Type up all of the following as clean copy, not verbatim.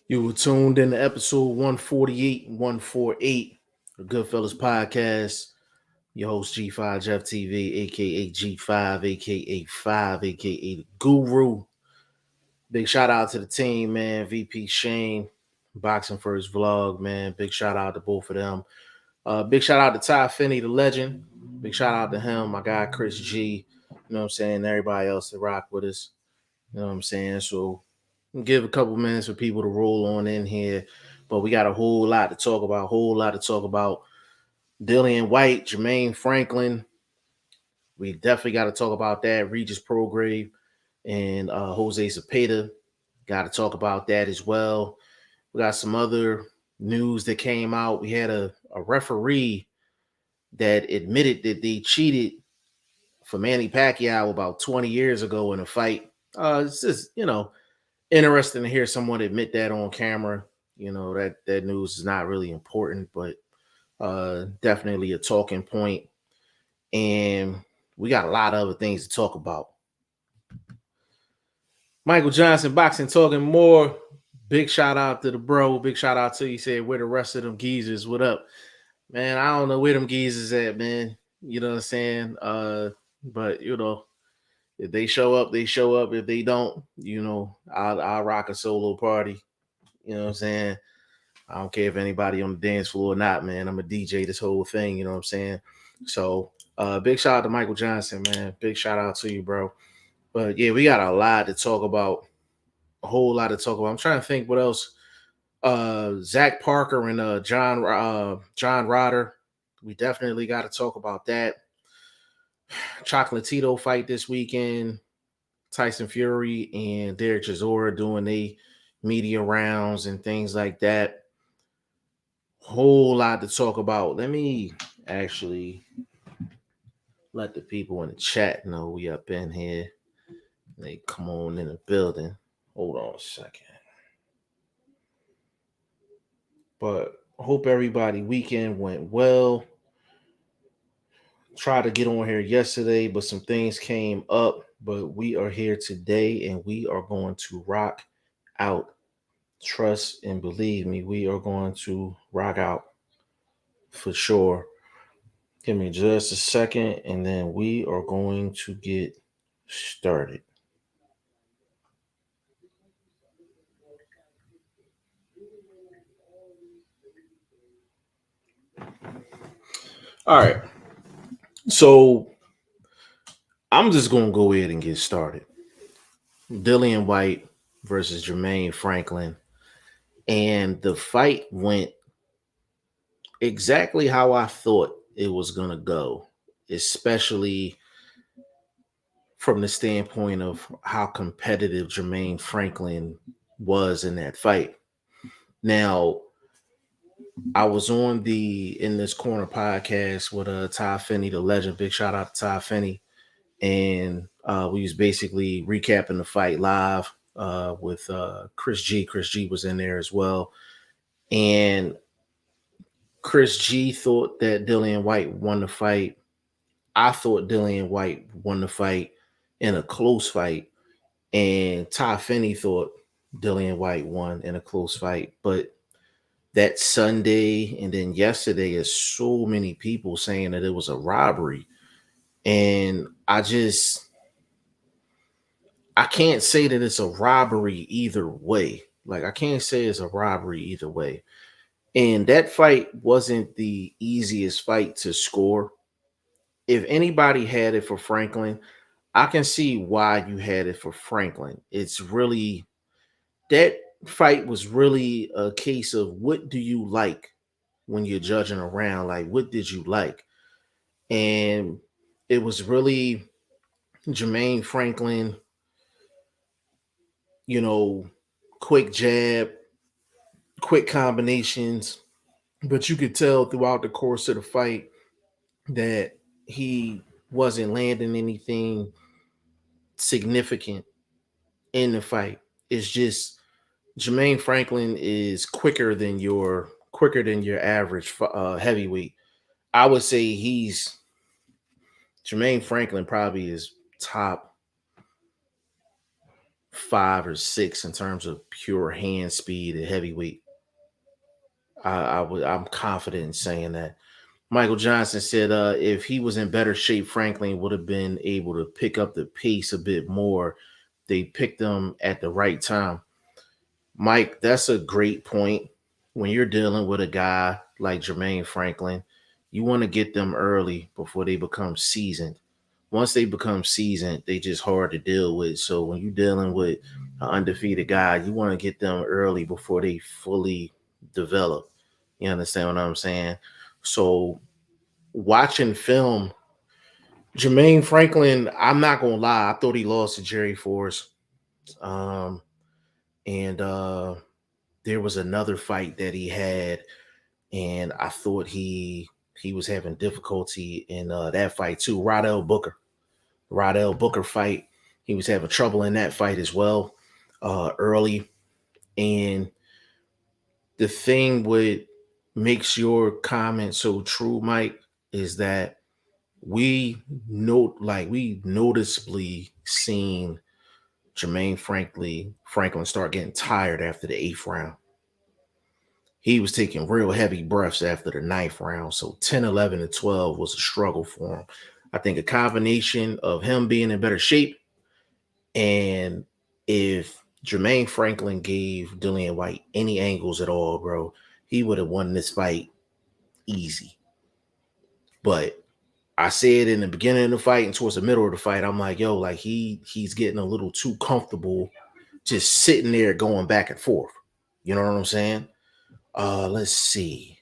You were tuned in to episode 148 and 148 of Goodfellas Podcast. Your host G5 Jeff TV, aka G5, aka 5, aka the Guru. Big shout out to the team, man. VP Shane, Boxing First Vlog, man. Big shout out to both of them. Big shout out to Ty Finney, the legend. Big shout out to him, my guy Chris G. You know what I'm saying? Everybody else that rock with us. You know what I'm saying? So give a couple minutes for people to roll on in here. But we got a whole lot to talk about. Dillian Whyte, Jermaine Franklin. We definitely got to talk about that. Regis Prograve and Jose Zapata. Got to talk about that as well. We got some other news that came out. We had a referee that admitted that they cheated for Manny Pacquiao about 20 years ago in a fight. It's just, interesting to hear someone admit that on camera. That news is not really important, but definitely a talking point. And we got a lot of other things to talk about. Michael Johnson, Boxing Talking More. Big shout out to the bro. Big shout out to you. Said, where the rest of them geezers? What up? Man, I don't know where them geezers at, man. You know what I'm saying? But if they show up, they show up. If they don't, I'll rock a solo party. You know what I'm saying? I don't care if anybody on the dance floor or not, man. I'm a DJ this whole thing, you know what I'm saying? So big shout out to Michael Johnson, man. Big shout out to you, bro. But yeah, we got a lot to talk about. A whole lot to talk about. I'm trying to think what else. Zach Parker and John Rodder. We definitely got to talk about that. Chocolatito fight this weekend. Tyson Fury and Derek Chisora doing the media rounds and things like that. Whole lot to talk about. Let me actually let the people in the chat know we up in here. They come on in the building. Hold on a second. But hope everybody weekend went well. Tried to get on here yesterday, but some things came up. But we are here today and we are going to rock out. Trust and believe me, we are going to rock out for sure. Give me just a second and then we are going to get started. All right. So I'm just going to go ahead and get started. Dillian Whyte versus Jermaine Franklin. And the fight went exactly how I thought it was going to go, especially from the standpoint of how competitive Jermaine Franklin was in that fight. Now, I was on the In This Corner podcast with Ty Finney, the legend. Big shout out to Ty Finney. And we was basically recapping the fight live with Chris G. Chris G was in there as well. And Chris G thought that Dillian Whyte won the fight. I thought Dillian Whyte won the fight in a close fight. And Ty Finney thought Dillian Whyte won in a close fight. But that Sunday and then yesterday is so many people saying that it was a robbery. And I can't say that it's a robbery either way. Like, I can't say it's a robbery either way. And that fight wasn't the easiest fight to score. If anybody had it for Franklin, I can see why you had it for Franklin. It's really, that fight was really a case of what do you like when you're judging around? Like, what did you like? And it was really Jermaine Franklin, you know, quick jab, quick combinations, but you could tell throughout the course of the fight that he wasn't landing anything significant in the fight. It's just Jermaine Franklin is quicker than your average heavyweight. I would say Jermaine Franklin probably is top 5 or 6 in terms of pure hand speed at heavyweight. I'm confident in saying that. Michael Johnson said if he was in better shape, Franklin would have been able to pick up the pace a bit more. They picked him at the right time. Mike, that's a great point. When you're dealing with a guy like Jermaine Franklin, you want to get them early before they become seasoned. Once they become seasoned, they just hard to deal with. So when you're dealing with an undefeated guy, you want to get them early before they fully develop. You understand what I'm saying? So watching film, Jermaine Franklin, I'm not gonna lie, I thought he lost to Jerry Force. Um, and there was another fight that he had, and I thought he was having difficulty in that fight too. Rodell Booker fight. He was having trouble in that fight as well early. And the thing with makes your comment so true, Mike, is that we noticeably seen Jermaine Franklin start getting tired after the 8th round. He was taking real heavy breaths after the 9th round. So 10, 11, and 12 was a struggle for him. I think a combination of him being in better shape, and if Jermaine Franklin gave Dillian Whyte any angles at all, bro, he would have won this fight easy. But I said in the beginning of the fight and towards the middle of the fight, I'm like, yo, like he's getting a little too comfortable just sitting there going back and forth. You know what I'm saying? Let's see.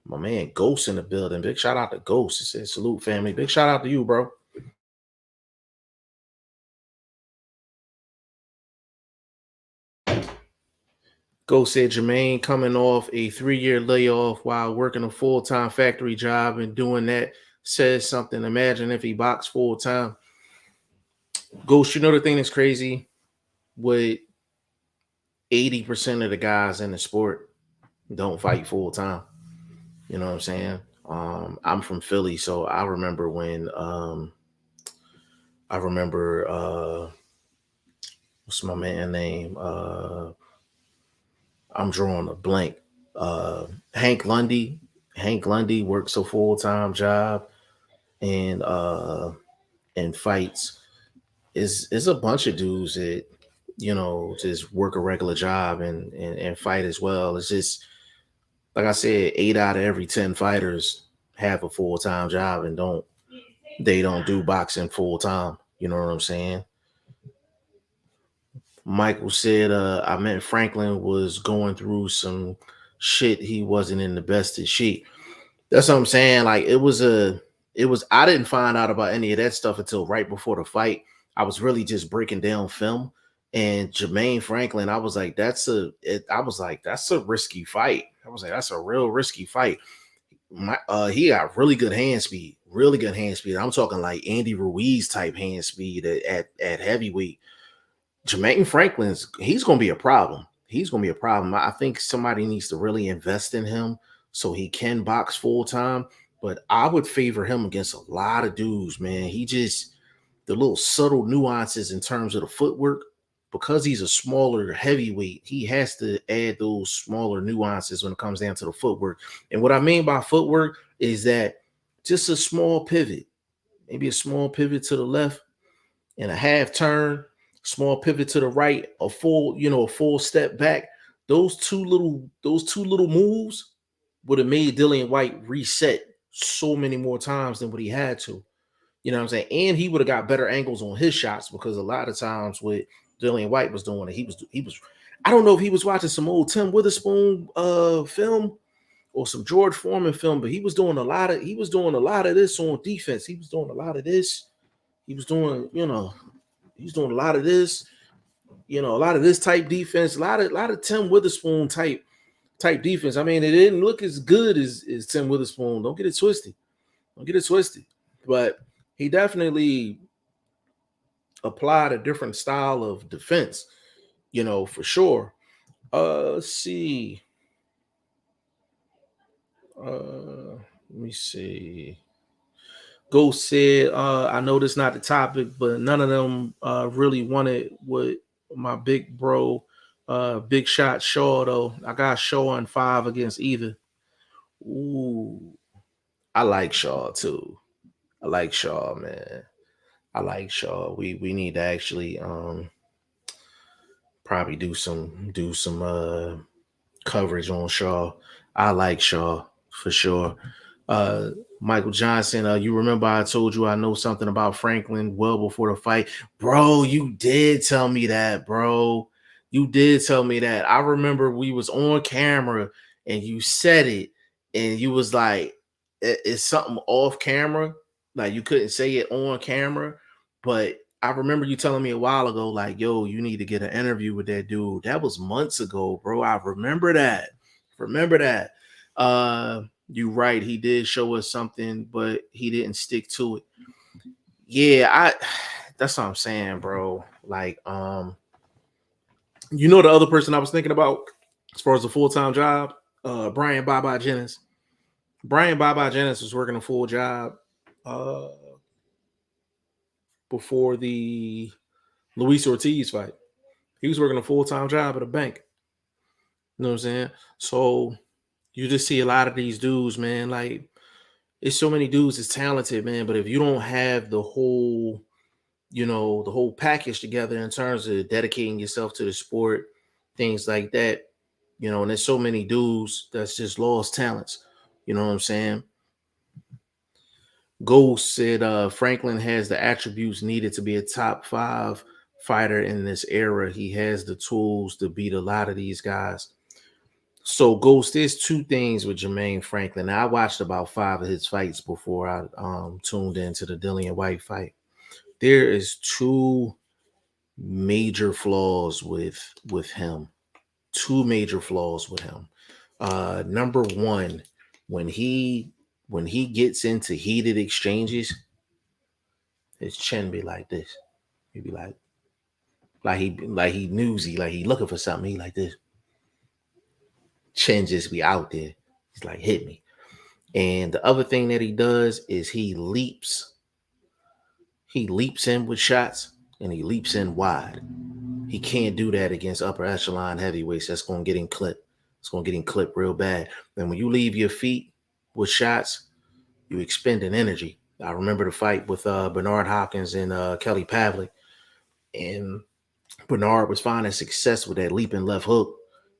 My man Ghost in the building. Big shout out to Ghost. It says salute family. Big shout out to you, bro. Ghost said Jermaine coming off a 3-year layoff while working a full-time factory job and doing that says something. Imagine if he boxed full-time. Ghost, you know the thing that's crazy? With 80% of the guys in the sport don't fight full-time. You know what I'm saying? I'm from Philly, so I remember when what's my man name? I'm drawing a blank. Hank Lundy. Hank Lundy works a full-time job and fights. Is a bunch of dudes that just work a regular job and fight as well. It's just like I said, 8 out of every 10 fighters have a full-time job and don't do boxing full-time. You know what I'm saying? Michael said, I meant Franklin was going through some shit. He wasn't in the best of shape. That's what I'm saying. Like I didn't find out about any of that stuff until right before the fight. I was really just breaking down film. And Jermaine Franklin, I was like, that's a risky fight. I was like, that's a real risky fight. He got really good hand speed, really good hand speed. I'm talking like Andy Ruiz type hand speed at heavyweight. Jermaine he's going to be a problem. He's going to be a problem. I think somebody needs to really invest in him so he can box full time. But I would favor him against a lot of dudes, man. The little subtle nuances in terms of the footwork, because he's a smaller heavyweight, he has to add those smaller nuances when it comes down to the footwork. And what I mean by footwork is that just a small pivot, maybe a small pivot to the left and a half turn, small pivot to the right, a full step back. Those two little moves would have made Dillian Whyte reset so many more times than what he had to. You know what I'm saying? And he would have got better angles on his shots, because a lot of times what Dillian Whyte was doing, he was I don't know if he was watching some old Tim Witherspoon film or some George Foreman film, but he was doing a lot of this on defense. He was doing a lot of this. He was doing, he's doing a lot of this, a lot of this type defense, a lot of Tim Witherspoon type defense. I mean, it didn't look as good as Tim Witherspoon. Don't get it twisted. But he definitely applied a different style of defense, for sure. Let's see. Let me see. Ghost said, I know this is not the topic, but none of them really wanted what my big bro, big shot Shaw though. I got Shaw in 5 against either. Ooh, I like Shaw too. I like Shaw, man. I like Shaw. We need to actually probably do some coverage on Shaw. I like Shaw for sure. Uh Michael Johnson, you remember I told you I know something about Franklin well before the fight. Bro, you did tell me that, bro. You did tell me that. I remember we was on camera and you said it and you was like, It's something off camera." Like you couldn't say it on camera, but I remember you telling me a while ago, like, "Yo, you need to get an interview with that dude." That was months ago, bro. I remember that. Remember that. You right. He did show us something, but he didn't stick to it. Yeah, I. That's what I'm saying, bro. Like, the other person I was thinking about as far as a full time job, Brian Baba Jennings. Brian Baba Jennings was working a full job uh before the Luis Ortiz fight. He was working a full time job at a bank. You know what I'm saying? So you just see a lot of these dudes, man. Like, it's so many dudes that's talented, man. But if you don't have the whole package together in terms of dedicating yourself to the sport, things like that, and there's so many dudes that's just lost talents. You know what I'm saying? Ghost said Franklin has the attributes needed to be a top 5 fighter in this era. He has the tools to beat a lot of these guys. So, Ghost, there's two things with Jermaine Franklin. Now, I watched about 5 of his fights before I tuned into the Dillian Whyte fight. There is two major flaws with him. Two major flaws with him. Number one, when he gets into heated exchanges, his chin be like this. He be like he newsy, like he looking for something. He like this. Chin just be out there. He's like, hit me. And the other thing that he does is he leaps. He leaps in with shots and he leaps in wide. He can't do that against upper echelon heavyweights. That's going to get him clipped. It's going to get him clipped real bad. And when you leave your feet with shots, you expending energy. I remember the fight with Bernard Hopkins and Kelly Pavlik. And Bernard was finding success with that leaping left hook.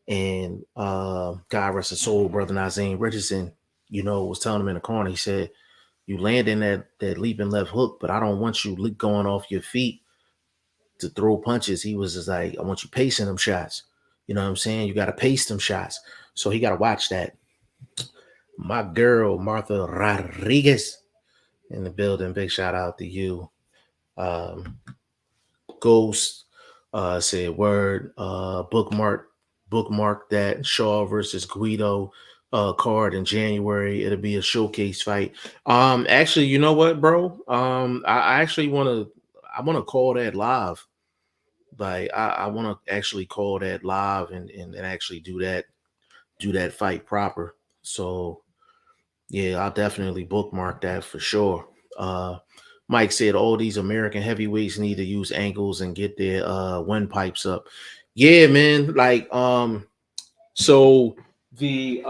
And God rest his soul, brother Nazim Richardson, was telling him in the corner, he said, you land in that leaping left hook, but I don't want you going off your feet to throw punches. He was just like, I want you pacing them shots. You know what I'm saying? You got to pace them shots. So he got to watch that. My girl, Martha Rodriguez in the building. Big shout out to you. Ghost said word, bookmark that Shaw versus Guido card in January. It'll be a showcase fight. Actually, you know what, bro? I actually want to call that live. Like I want to actually call that live and actually do that fight proper. So yeah, I'll definitely bookmark that for sure. Mike said all these American heavyweights need to use ankles and get their windpipes up. Yeah, man. Like so the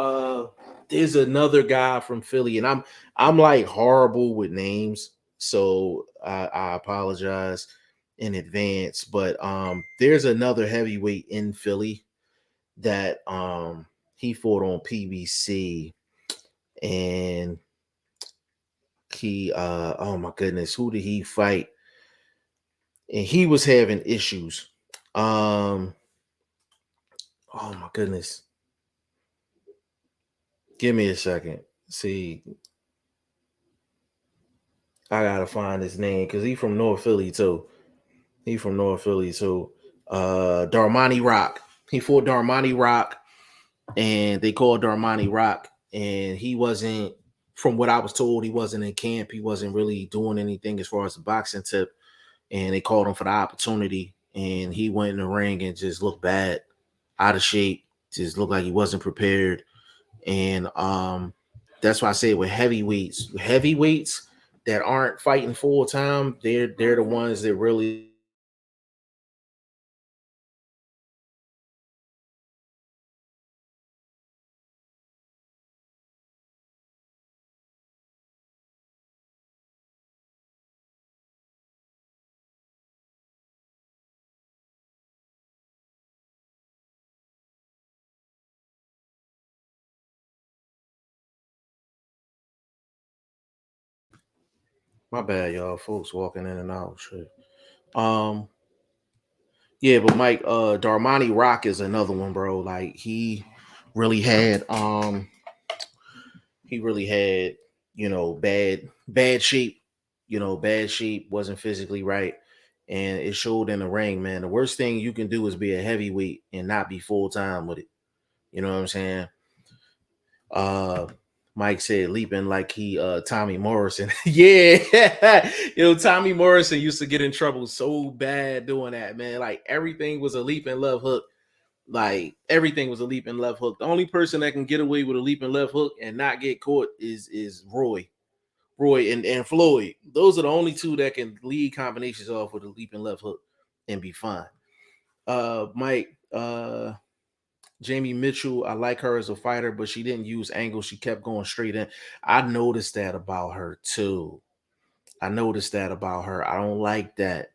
there's another guy from Philly, and I'm like horrible with names, so I apologize in advance. But there's another heavyweight in Philly that he fought on PBC, and he oh my goodness, who did he fight? And he was having issues. Um, oh my goodness. Give me a second. See, I gotta find his name because he from North Philly too. He from North Philly too. Darmani Rock. He fought Darmani Rock, and they called Darmani Rock, and he wasn't. From what I was told, he wasn't in camp. He wasn't really doing anything as far as the boxing tip, and they called him for the opportunity, and he went in the ring and just looked bad, out of shape, just looked like he wasn't prepared, and that's why I say with heavyweights that aren't fighting full time, they're the ones that really My bad, y'all. Folks walking in and out. Shit. Um, yeah, but Mike, Darmani Rock is another one, bro. Like really had, he really had, bad shape. Bad shape, wasn't physically right, and it showed in the ring, man. The worst thing you can do is be a heavyweight and not be full time with it. You know what I'm saying? Uh, Mike said leaping like he Tommy Morrison. Yeah. Tommy Morrison used to get in trouble so bad doing that, man. Like everything was a leap and left hook. Like everything was a leap and left hook. The only person that can get away with a leap and left hook and not get caught is Roy. Roy and Floyd. Those are the only two that can lead combinations off with a leap and left hook and be fine. Mike, Jamie Mitchell, I like her as a fighter, but she didn't use angles. She kept going straight in. I noticed that about her too. I noticed that about her. I don't like that.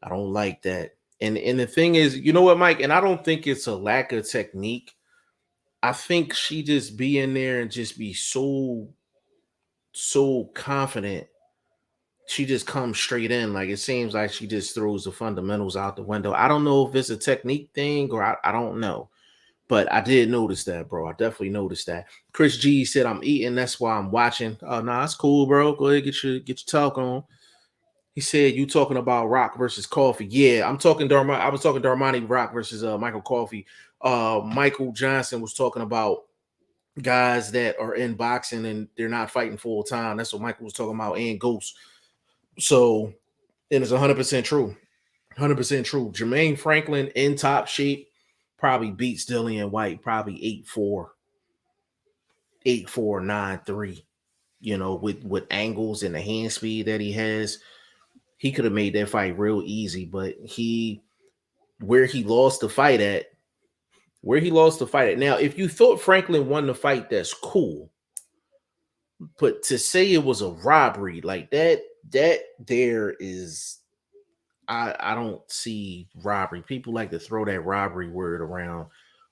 I don't like that. And the thing is, you know what, Mike? And I don't think it's a lack of technique. I think she just be in there and just be so confident. She just comes straight in. Like it seems like she just throws the fundamentals out the window. I don't know if it's a technique thing or I don't know. But I did notice that, bro. I definitely noticed that. Chris G said I'm eating, that's why I'm watching. Oh, nah, that's cool, bro. Go ahead, get your talk on. He said you talking about Rock versus Coffee. Yeah, I was talking Darmani Rock versus Michael Coffee. Michael Johnson was talking about guys that are in boxing and they're not fighting full time. That's what Michael was talking about, and Ghost. So, and it's 100% true. 100% true. Jermaine Franklin in top shape probably beats Dillian Whyte, probably 8-4, 8-4, 9-3. With angles and the hand speed that he has, he could have made that fight real easy. But where he lost the fight at, Now, if you thought Franklin won the fight, that's cool. But to say it was a robbery like that there is I don't see robbery. People like to throw that robbery word around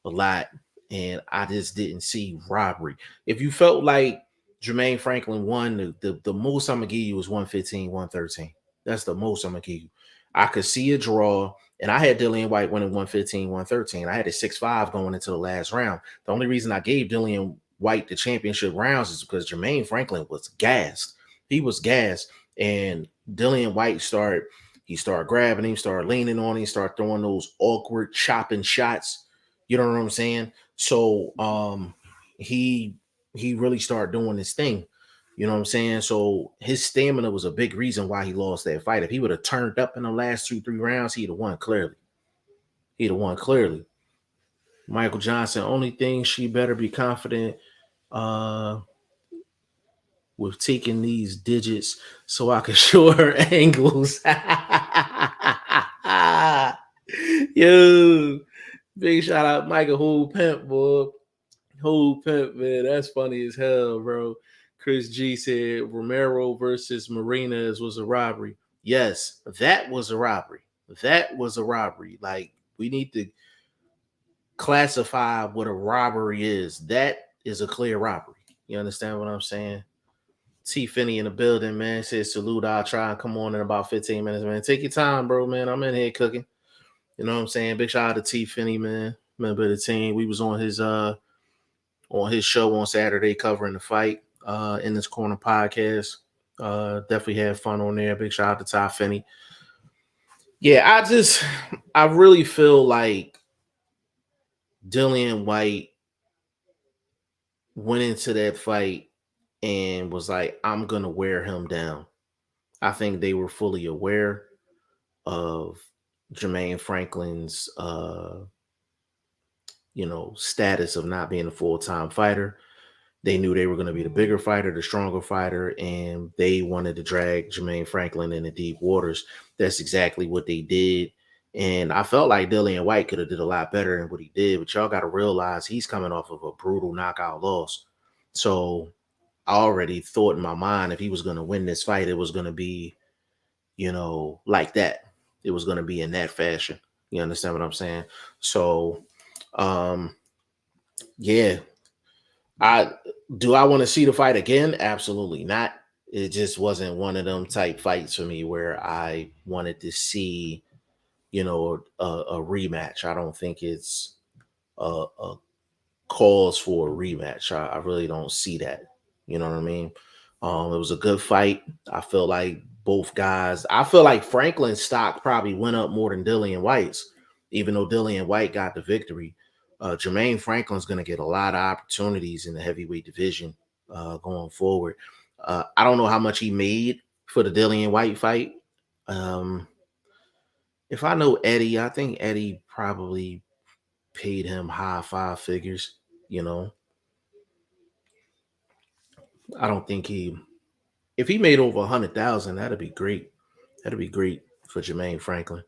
a lot, and I just didn't see robbery. If you felt like Jermaine Franklin won, the most I'm gonna give you is 115, 113. That's the most I'm gonna give you. I could see a draw, and I had Dillian Whyte winning 115, 113. I had a 6-5 going into the last round. The only reason I gave Dillian Whyte the championship rounds is because Jermaine Franklin was gassed. He was gassed, and Dillian Whyte started grabbing him, started leaning on him, started throwing those awkward chopping shots. You know what I'm saying? So he really started doing this thing. You know what I'm saying? So his stamina was a big reason why he lost that fight. If he would have turned up in the last 2-3 rounds, he'd have won clearly. He'd have won clearly. Michael Johnson, only thing she better be confident uh with taking these digits so I can show her angles. Yo, big shout out Michael Whole Pimp, boy. Whole Pimp, man. That's funny as hell, bro. Chris G said Romero versus Marinas was a robbery. Yes, that was a robbery. That was a robbery. Like, we need to classify what a robbery is. That is a clear robbery. You understand what I'm saying? T Finney in the building, man. Says salute. I'll try and come on in about 15 minutes, man. Take your time, bro, man. I'm in here cooking. You know what I'm saying? Big shout out to T Finney, man. Member of the team. We was on his show on Saturday covering the fight in this corner podcast. Definitely had fun on there. Big shout out to Ty Finney. Yeah, I really feel like Dillian Whyte went into that fight and was like, I'm gonna wear him down. I think they were fully aware of Jermaine Franklin's status of not being a full-time fighter. They knew they were going to be the bigger fighter, the stronger fighter, and they wanted to drag Jermaine Franklin into deep waters. That's exactly what they did. And I felt like Dillian Whyte could have did a lot better than what he did, but y'all got to realize he's coming off of a brutal knockout loss. So I already thought in my mind if he was going to win this fight, it was going to be, like that. It was going to be in that fashion. You understand what I'm saying? So, yeah, I want to see the fight again? Absolutely not. It just wasn't one of them type fights for me where I wanted to see, a rematch. I don't think it's a cause for a rematch. I really don't see that. You know what I mean? It was a good fight. I feel like both guys. I feel like Franklin's stock probably went up more than Dillian White's, even though Dillian White got the victory. Jermaine Franklin's going to get a lot of opportunities in the heavyweight division going forward. I don't know how much he made for the Dillian White fight. Um, if I know Eddie, I think Eddie probably paid him high five figures. You know, I don't think he. If he made over 100,000, that'd be great. That'd be great for Jermaine Franklin.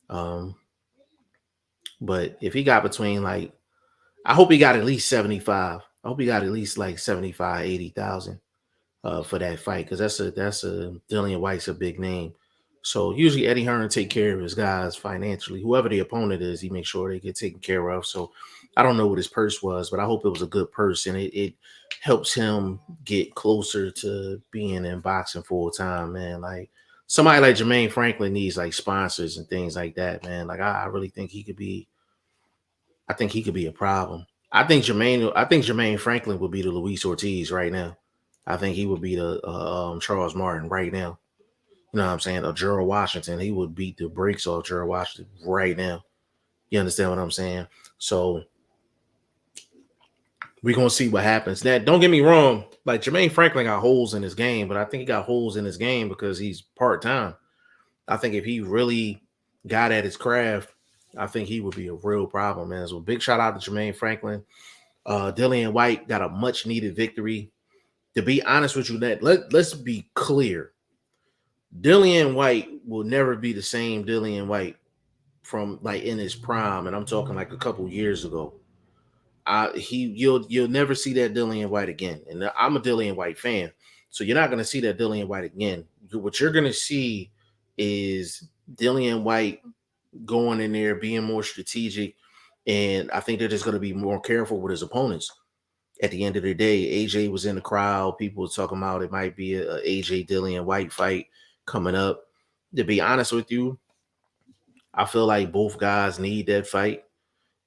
Um, but if he got between like, I hope he got at least 75. I hope he got at least like 75, 80,000 for that fight because that's a Dillian White's a big name. So usually Eddie Hearn take care of his guys financially. Whoever the opponent is, he makes sure they get taken care of. So I don't know what his purse was, but I hope it was a good purse and it helps him get closer to being in boxing full time, man. Like somebody like Jermaine Franklin needs like sponsors and things like that, man. Like I really think he could be. I think he could be a problem. I think Jermaine Franklin would be the Luis Ortiz right now. I think he would be the Charles Martin right now. You know what I'm saying? Or Gerald Washington. He would beat the brakes off Gerald Washington right now. You understand what I'm saying? So we're gonna see what happens. That don't get me wrong, like Jermaine Franklin got holes in his game, but I think he got holes in his game because he's part-time. I think if he really got at his craft, I think he would be a real problem, man. So big shout out to Jermaine Franklin. Dillian White got a much needed victory. To be honest with you, let's be clear. Dillian White will never be the same Dillian White from like in his prime, and I'm talking like a couple years ago. You'll never see that Dillian White again. And I'm a Dillian White fan, so you're not gonna see that Dillian White again. What you're gonna see is Dillian White going in there, being more strategic, and I think they're just gonna be more careful with his opponents. At the end of the day, AJ was in the crowd. People were talking about it might be a AJ Dillian White fight coming up. To be honest with you, I feel like both guys need that fight.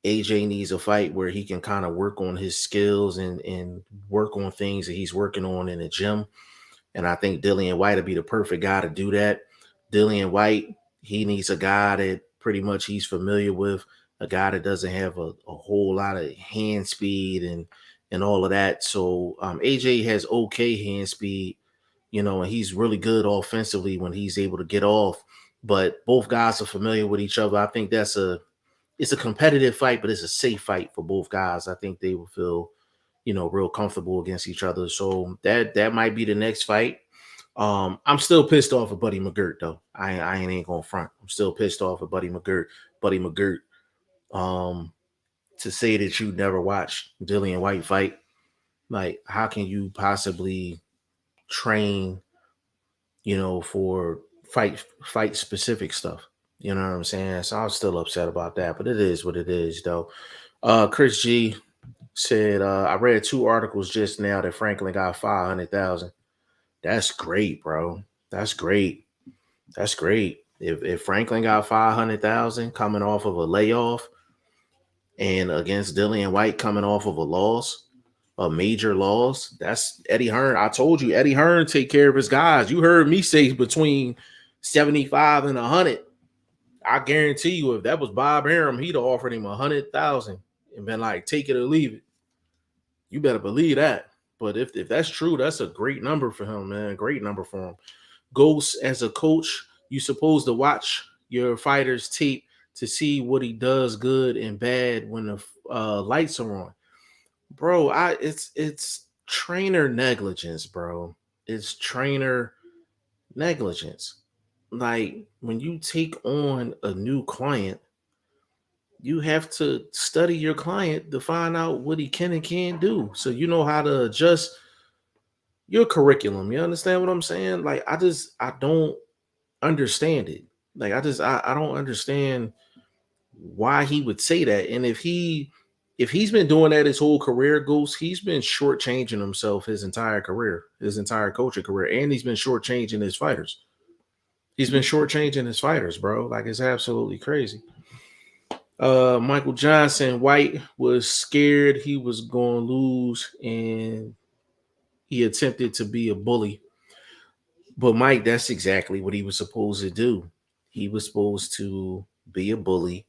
AJ needs a fight where he can kind of work on his skills and work on things that he's working on in the gym. And I think Dillian White would be the perfect guy to do that. Dillian White, he needs a guy that pretty much he's familiar with, a guy that doesn't have a whole lot of hand speed and all of that. So AJ has okay hand speed, and he's really good offensively when he's able to get off. But both guys are familiar with each other. I think it's a competitive fight, but it's a safe fight for both guys. I think they will feel, real comfortable against each other. So that might be the next fight. I'm still pissed off at Buddy McGirt though. I ain't gonna front. I'm still pissed off at Buddy McGirt. Buddy McGirt. To say that you never watched Dillian White fight, like how can you possibly train, for fight specific stuff? You know what I'm saying? So I'm still upset about that, but it is what it is though. Chris G said, I read 2 articles just now that Franklin got 500,000. That's great, bro. That's great. That's great. If Franklin got 500,000 coming off of a layoff and against Dillian White coming off of a loss, a major loss, that's Eddie Hearn. I told you, Eddie Hearn take care of his guys. You heard me say between 75 and 100. I guarantee you, if that was Bob Arum, he'd have offered him 100,000 and been like, take it or leave it. You better believe that. But if that's true, that's a great number for him, man. Great number for him. Ghost, as a coach, you're supposed to watch your fighter's tape to see what he does good and bad when the lights are on. Bro, it's trainer negligence, bro. It's trainer negligence. Like when you take on a new client, you have to study your client to find out what he can and can't do. So you know how to adjust your curriculum. You understand what I'm saying? Like I don't understand it. Like I don't understand why he would say that. And if if he's been doing that his whole career, Goose, he's been shortchanging himself his entire career, his entire coaching career, and he's been shortchanging his fighters. He's been shortchanging his fighters, bro. Like, it's absolutely crazy. Michael Johnson, Whyte was scared he was going to lose, and he attempted to be a bully. But Mike, that's exactly what he was supposed to do. He was supposed to be a bully.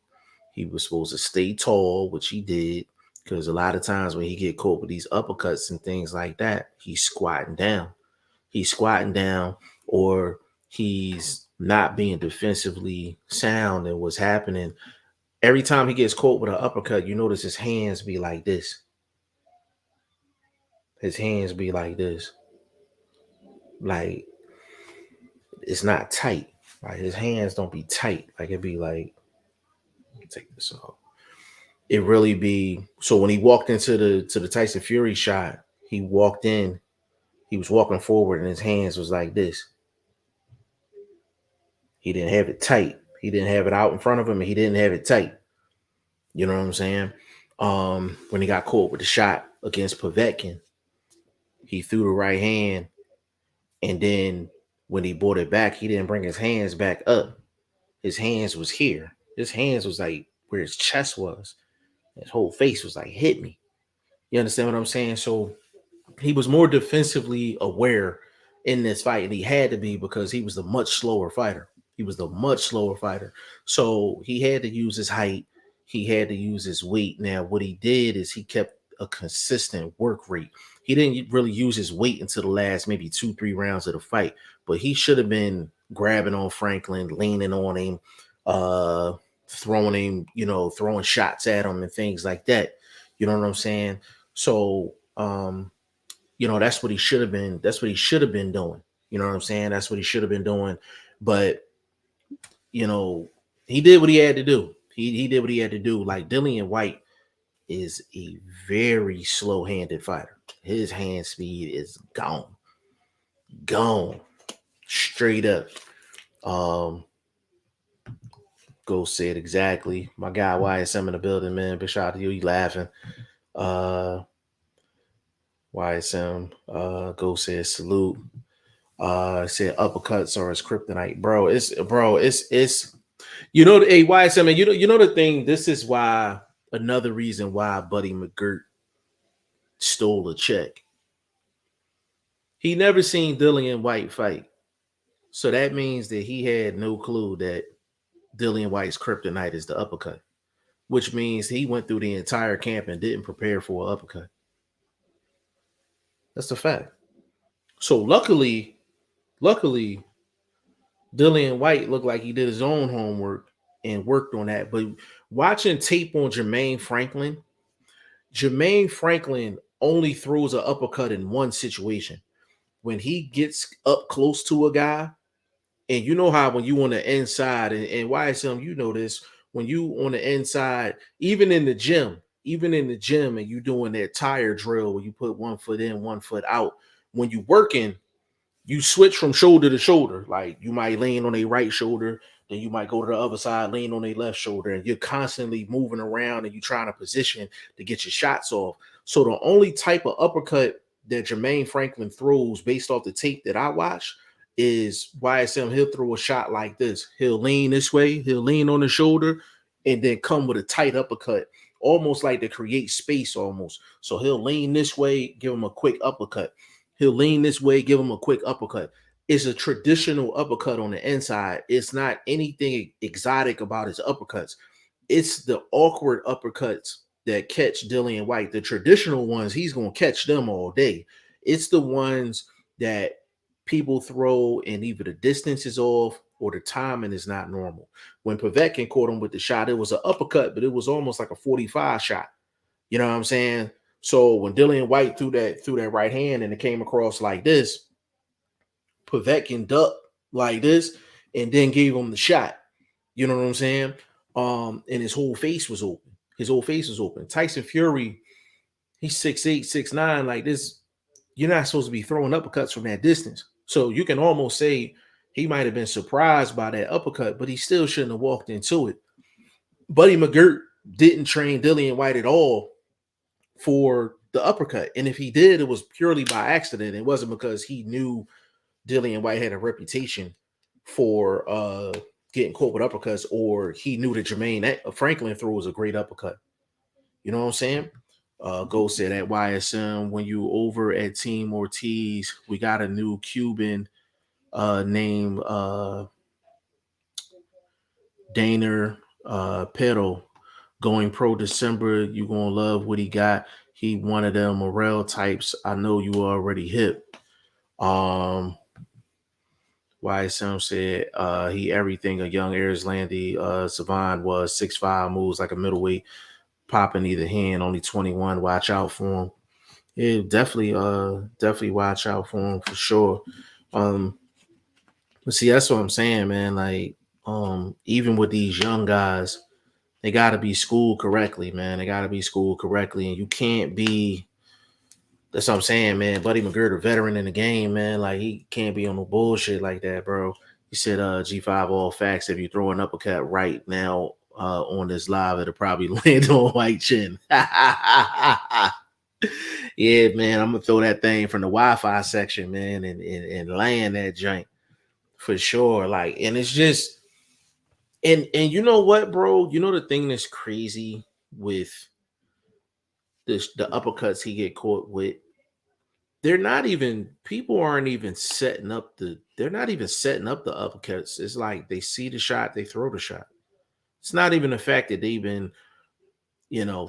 He was supposed to stay tall, which he did. Because a lot of times when he get caught with these uppercuts and things like that, he's squatting down. He's squatting down, or he's not being defensively sound. And what's happening every time he gets caught with an uppercut, you notice his hands be like this. His hands be like this. Like, it's not tight. Like, his hands don't be tight. Like, it'd be like, take this off. It really be so when he walked into the Tyson Fury shot, he walked in, he was walking forward, and his hands was like this. He didn't have it tight. He didn't have it out in front of him, and he didn't have it tight. You know what I'm saying? When he got caught with the shot against Povetkin, he threw the right hand, and then when he brought it back, he didn't bring his hands back up. His hands was here. His hands was like where his chest was. His whole face was like, hit me. You understand what I'm saying? So he was more defensively aware in this fight, and he had to be because he was the much slower fighter. He was the much slower fighter. So he had to use his height. He had to use his weight. Now, what he did is he kept a consistent work rate. He didn't really use his weight until the last maybe 2-3 rounds of the fight, but he should have been grabbing on Franklin, leaning on him, throwing him, throwing shots at him and things like that. You know what I'm saying? So, that's what he should have been. That's what he should have been doing. You know what I'm saying? That's what he should have been doing. But, he did what he had to do. He did what he had to do. Like, Dillian Whyte is a very slow-handed fighter. His hand speed is gone. Straight up. Go say it exactly. My guy YSM in the building, man. Big shout out to you. You laughing. YSM, go say salute. Said uppercuts are his kryptonite, bro. It's hey YSM, man, you know the thing. This is why another reason why Buddy McGirt stole a check. He never seen Dillian Whyte fight, so that means that he had no clue that Dillian Whyte's kryptonite is the uppercut, which means he went through the entire camp and didn't prepare for an uppercut. That's a fact. So luckily, Dillian Whyte looked like he did his own homework and worked on that. But watching tape on Jermaine Franklin only throws an uppercut in one situation. When he gets up close to a guy, and you know how when you on the inside, and YSM, you know this, when you on the inside, even in the gym, and you doing that tire drill where you put 1 foot in, 1 foot out, when you working, you switch from shoulder to shoulder. Like, you might lean on a right shoulder, then you might go to the other side, lean on a left shoulder, and you're constantly moving around and you're trying to position to get your shots off. So the only type of uppercut that Jermaine Franklin throws based off the tape that I watch is YSM. He'll throw a shot like this. He'll lean this way, he'll lean on the shoulder, and then come with a tight uppercut, almost like to create space almost. So he'll lean this way, give him a quick uppercut. He'll lean this way, give him a quick uppercut. It's a traditional uppercut on the inside. It's not anything exotic about his uppercuts. It's the awkward uppercuts that catch Dillian Whyte. The traditional ones, he's going to catch them all day. It's the ones that people throw and either the distance is off or the timing is not normal. When Povetkin caught him with the shot, it was an uppercut, but it was almost like a 45 shot. You know what I'm saying? So when Dillian Whyte threw that right hand and it came across like this, Povetkin ducked like this and then gave him the shot. You know what I'm saying? And his whole face was open. Tyson Fury, he's 6'8", 6'9", like this. You're not supposed to be throwing uppercuts from that distance. So you can almost say he might have been surprised by that uppercut, but he still shouldn't have walked into it. Buddy McGirt didn't train Dillian Whyte at all for the uppercut. And if he did, it was purely by accident. It wasn't because he knew Dillian Whyte had a reputation for getting caught with uppercuts, or he knew that Jermaine Franklin throw was a great uppercut. You know what I'm saying? Ghost said at YSM, when you over at Team Ortiz, we got a new Cuban named Daner Pero going pro December. You gonna love what he got. He one of them Morel types. I know you already hip. YSM said he everything a young Arislandi Savant was 6'5", moves like a middleweight, popping either hand, only 21. Watch out for him. Yeah, definitely watch out for him for sure. But see, that's what I'm saying, man. Like, even with these young guys, they gotta be schooled correctly, man. They gotta be schooled correctly, and you can't be. That's what I'm saying, man. Buddy McGirt, a veteran in the game, man. Like, he can't be on no bullshit like that, bro. He said, G5 all facts. If you throw an uppercut right now on this live, it'll probably land on White chin. Yeah, man. I'm gonna throw that thing from the Wi-Fi section, man, and land that joint for sure. Like, and it's just, and you know what, bro? You know the thing that's crazy with this, the uppercuts he get caught with. They're not even, people aren't even setting up the, they're not even setting up the uppercuts. It's like they see the shot, they throw the shot. It's not even the fact that they've been,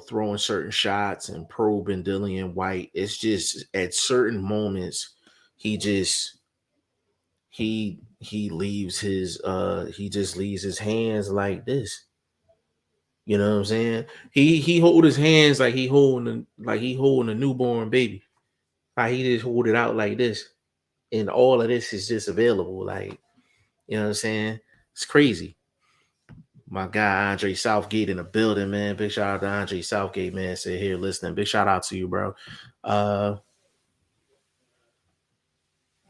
throwing certain shots and probing Dillian Whyte. It's just at certain moments, he just he leaves his he just leaves his hands like this. You know what I'm saying? He hold his hands like he holding a newborn baby. Like he just hold it out like this. And all of this is just available. Like, you know what I'm saying? It's crazy. My guy Andre Southgate in the building, man. Big shout out to Andre Southgate, man. Said here listening. Big shout out to you, bro.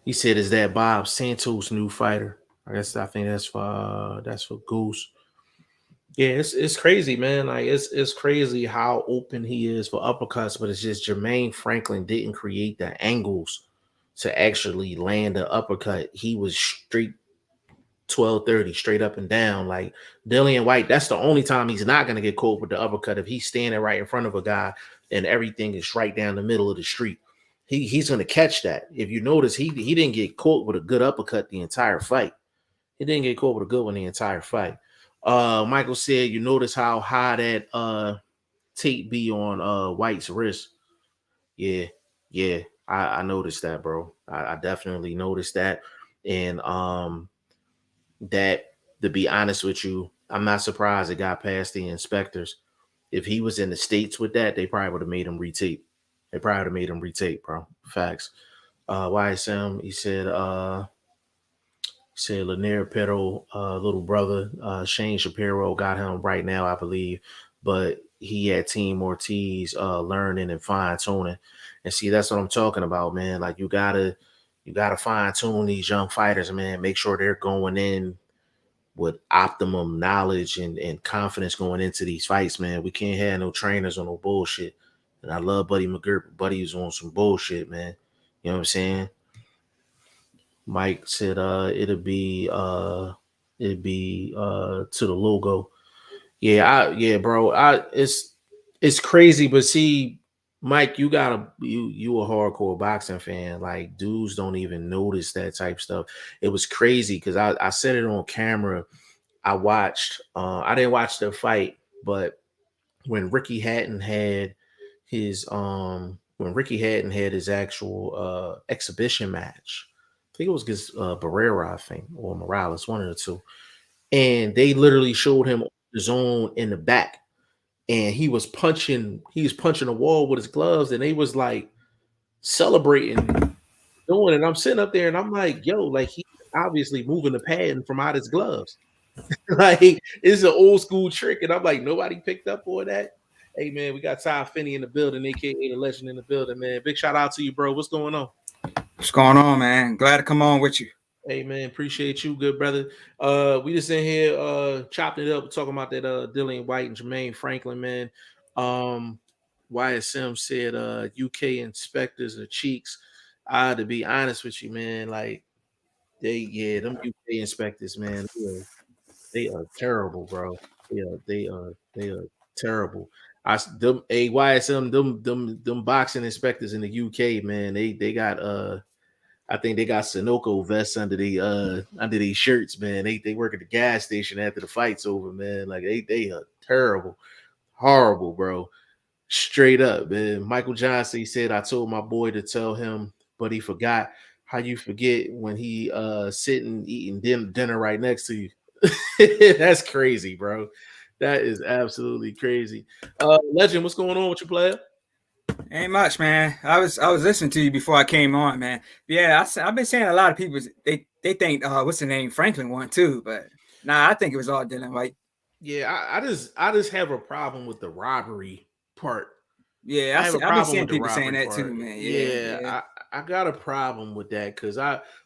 He said, "Is that Bob Santos' new fighter?" I think that's for Goose. Yeah, it's crazy, man. Like it's crazy how open he is for uppercuts, but it's just Jermaine Franklin didn't create the angles to actually land the uppercut. He was straight 1230 straight up and down. Like Dillian Whyte, that's the only time he's not going to get caught with the uppercut, if he's standing right in front of a guy and everything is right down the middle of the street. He's going to catch that. If you notice, he didn't get caught with a good uppercut the entire fight. He didn't get caught with a good one the entire fight. Michael said, you notice how high that tape be on Whyte's wrist. Yeah, yeah. I noticed that, bro. I definitely noticed that. And that, to be honest with you, I'm not surprised it got past the inspectors. If he was in the States with that, they probably would have made him retape. They probably would have made him retape, bro. Facts. YSM, he said Lanier Petto, little brother, Shane Shapiro got him right now, I believe. But he had Team Ortiz learning and fine tuning. And see, that's what I'm talking about, man. Like you gotta fine tune these young fighters, man. Make sure they're going in with optimum knowledge and confidence going into these fights, man. We can't have no trainers on no bullshit. And I love Buddy McGirt, but Buddy is on some bullshit, man. You know what I'm saying? Mike said it'd be to the logo. Yeah, bro. It's crazy, but see, Mike, you a hardcore boxing fan. Like dudes don't even notice that type stuff. It was crazy because I said it on camera. I watched I didn't watch the fight, but when Ricky Hatton had his actual exhibition match. I think it was against Barrera, I think, or Morales, one of the two. And they literally showed him the zone in the back, and he was punching the wall with his gloves, and they was like celebrating, doing it. I'm sitting up there, and I'm like, yo, like he's obviously moving the padding from out his gloves. Like it's an old school trick, and I'm like, nobody picked up on that. Hey man, we got Ty Finney in the building, aka the legend in the building, man. Big shout out to you, bro. What's going on? What's going on, man? Glad to come on with you. Hey man, appreciate you, good brother. We just in here chopping it up, talking about that Dillian Whyte and Jermaine Franklin, man. YSM said UK inspectors are cheeks. To be honest with you, man, like them UK inspectors, man, they are terrible, bro. They are terrible. Them YSM, them boxing inspectors in the UK, man, they got I think they got Sunoco vests under these shirts, man. They work at the gas station after the fight's over, man. Like they are terrible, horrible, bro. Straight up, man. Michael Johnson, he said, I told my boy to tell him, but he forgot. How you forget when he sitting eating dinner right next to you? That's crazy, bro. That is absolutely crazy. Legend, what's going on with you, player? Ain't much, man. I was listening to you before I came on, man. Yeah, I've been saying a lot of people they think what's the name Franklin won too, but nah, I think it was all Dillian Whyte. Yeah, I just have a problem with the robbery part. Yeah, I have a I've been problem with seeing the people saying robbery that too, part. man. Yeah, Yeah, yeah. I got a problem with that because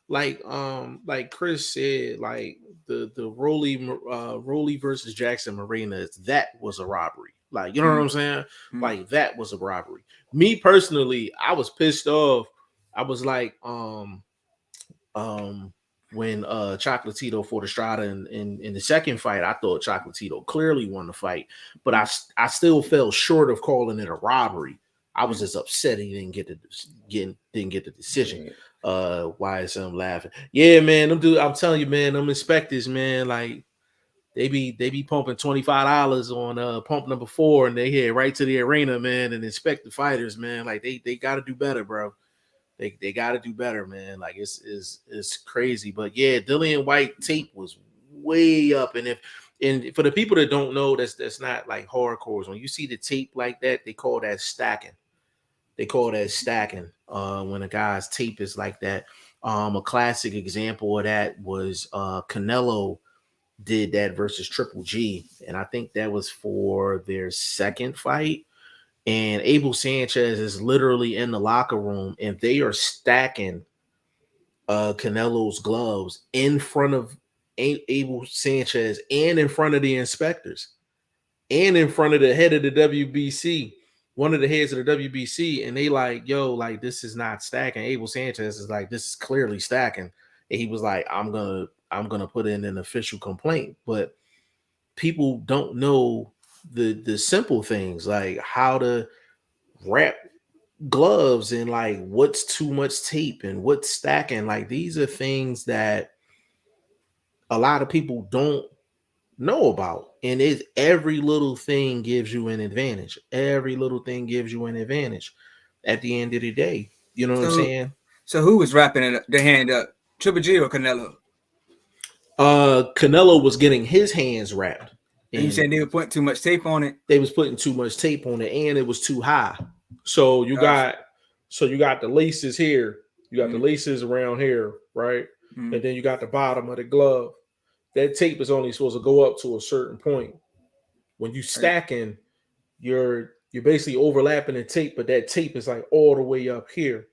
like Chris said, like the Rolly versus Jackson Marinas, that was a robbery. Like, you know what Mm, I'm saying? mm, Like that was a robbery. Me personally, I was pissed off. I was like, um when Chocolatito fought Estrada in the second fight, I thought Chocolatito clearly won the fight, but mm, I still fell short of calling it a robbery. I was mm. just upset he didn't get the decision. Yeah. Why is I'm laughing? Yeah, man, I'm telling you, man, them inspectors, man, like they be pumping $25 on pump number 4, and they head right to the arena, man, and inspect the fighters, man. Like they got to do better, bro. They got to do better, man. Like it's crazy, but yeah, Dillian Whyte tape was way up, and for the people that don't know, that's not like hardcores. When you see the tape like that, they call that stacking. They call that stacking. When a guy's tape is like that. A classic example of that was Canelo did that versus Triple G, and I think that was for their second fight, and Abel Sanchez is literally in the locker room and they are stacking Canelo's gloves in front of Abel Sanchez and in front of the inspectors and in front of the head of the WBC, one of the heads of the WBC, and they like, yo, like this is not stacking. Abel Sanchez is like, this is clearly stacking. And he was like, I'm gonna put in an official complaint. But people don't know the simple things like how to wrap gloves and like what's too much tape and what's stacking. Like these are things that a lot of people don't know about. And every little thing gives you an advantage. Every little thing gives you an advantage at the end of the day. You know what I'm So saying? so who was wrapping the hand up? Triple G or Canelo? Canelo was getting his hands wrapped And you and said they were putting too much tape on it. they was putting too much tape on it and it was too high. So you Gotcha. got you got the laces here, you got the Mm, laces around here, right? mm, And then you got the bottom of the glove. That tape is only supposed to go up to a certain point. When you right. stacking, you're basically overlapping the tape, but that tape is like all the way up here.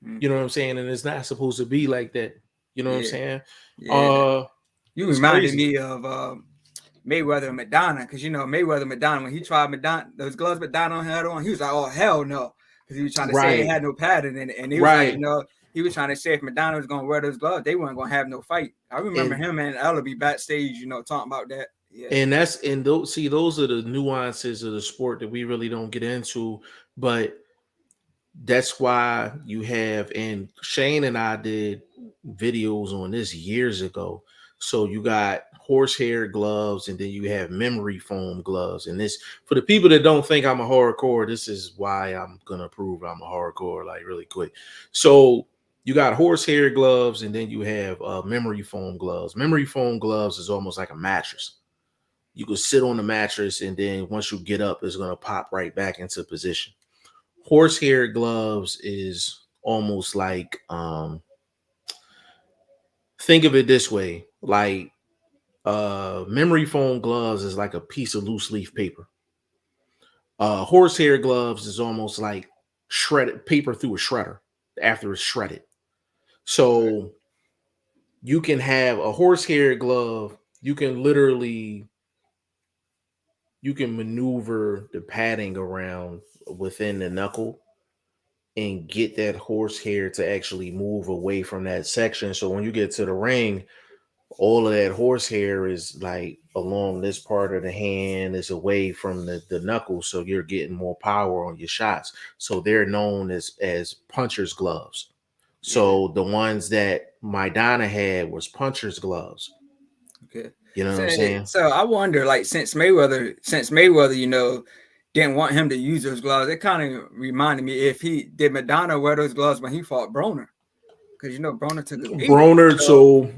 Mm, You know what I'm saying? And it's not supposed to be like that. You know what I'm yeah, saying? yeah. Uh You it's reminded crazy. me of Mayweather and Madonna, because you know Mayweather Madonna when he tried Madonna those gloves Madonna had on, he was like, oh hell no, because he was trying to say it Right. had no pattern in it, and he was like, Right. he was trying to say if Madonna was gonna wear those gloves, they weren't gonna have no fight. I remember And him and Ella be backstage, talking about that. Yeah. those are the nuances of the sport that we really don't get into, but that's why you have, and Shane and I did videos on this years ago. So you got horsehair gloves and then you have memory foam gloves. And this, for the people that don't think I'm a hardcore, this is why I'm gonna prove I'm a hardcore like really quick. So you got horsehair gloves and then you have memory foam gloves. Memory foam gloves is almost like a mattress. You can sit on the mattress and then once you get up, it's gonna pop right back into position. Horsehair gloves is almost like think of it this way, like memory foam gloves is like a piece of loose leaf paper. Horsehair gloves is almost like shredded paper through a shredder after it's shredded. Right. So you can have a horsehair glove, you can maneuver the padding around within the knuckle and get that horsehair to actually move away from that section. So when you get to the ring, all of that horsehair is like along this part of the hand, is away from the knuckles. So you're getting more power on your shots. So they're known as puncher's gloves. Yeah. So the ones that Maidana had was puncher's gloves. Okay. You know what So, I'm saying? so I wonder, like, since Mayweather, didn't want him to use those gloves, it kind of reminded me if he did Madonna wear those gloves when he fought Broner, because Broner took a beating. So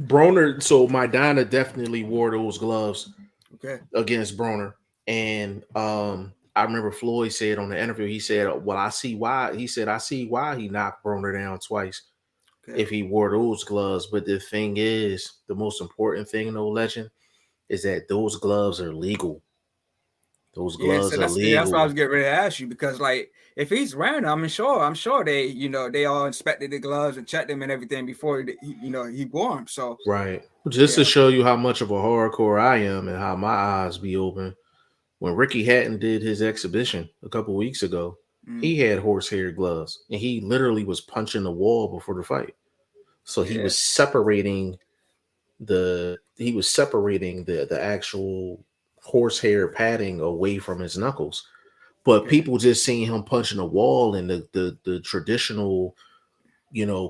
So Maidana definitely wore those gloves okay, against Broner. And I remember Floyd said on the interview, he said, well, I see why. He said, I see why he knocked Broner down twice okay, if he wore those gloves. But the thing is, the most important thing, no legend, is that those gloves are legal. Those yeah. So gloves are that's what I was legal. getting ready to ask you, because like if he's wearing them, I'm sure they they all inspected the gloves and checked them and everything before he wore them. So Right. Just to yeah, show you how much of a hardcore I am and how my eyes be open. When Ricky Hatton did his exhibition a couple weeks ago, mm, he had horsehair gloves and he literally was punching the wall before the fight. So yeah, he was separating the actual horsehair padding away from his knuckles. But okay, people just seeing him punching a wall, and the traditional,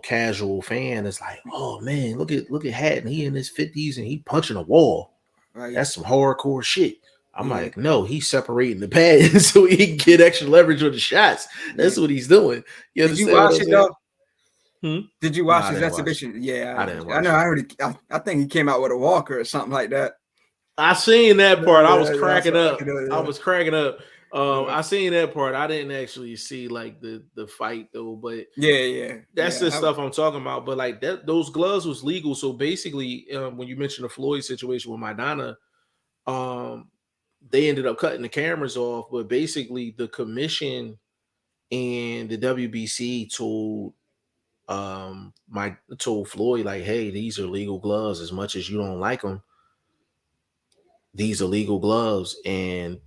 casual fan is like, oh man, look at Hatton. He in his 50s and he punching a wall. right, That's some hardcore shit. I'm yeah, like, no, he's separating the pads so he can get extra leverage on the shots. yeah. That's what he's doing. You Did you understand what watch I'm it saying? though? Hmm? Did you No, watch I his didn't watch it. exhibition? Yeah, I didn't I know. watch I it. heard. I think he came out with a walker or something like that. I seen that Yeah, part. I was yeah, yeah. I cracking saw. up. I Yeah, was cracking up. yeah, I seen that part. I didn't actually see like the fight though, but yeah, yeah, that's the yeah. stuff I'm talking about. But like that, those gloves was legal. So basically, when you mentioned the Floyd situation with Maidana, um, they ended up cutting the cameras off. But basically, the commission and the WBC told Floyd like, hey, these are legal gloves. As much as you don't like them, these are legal gloves. And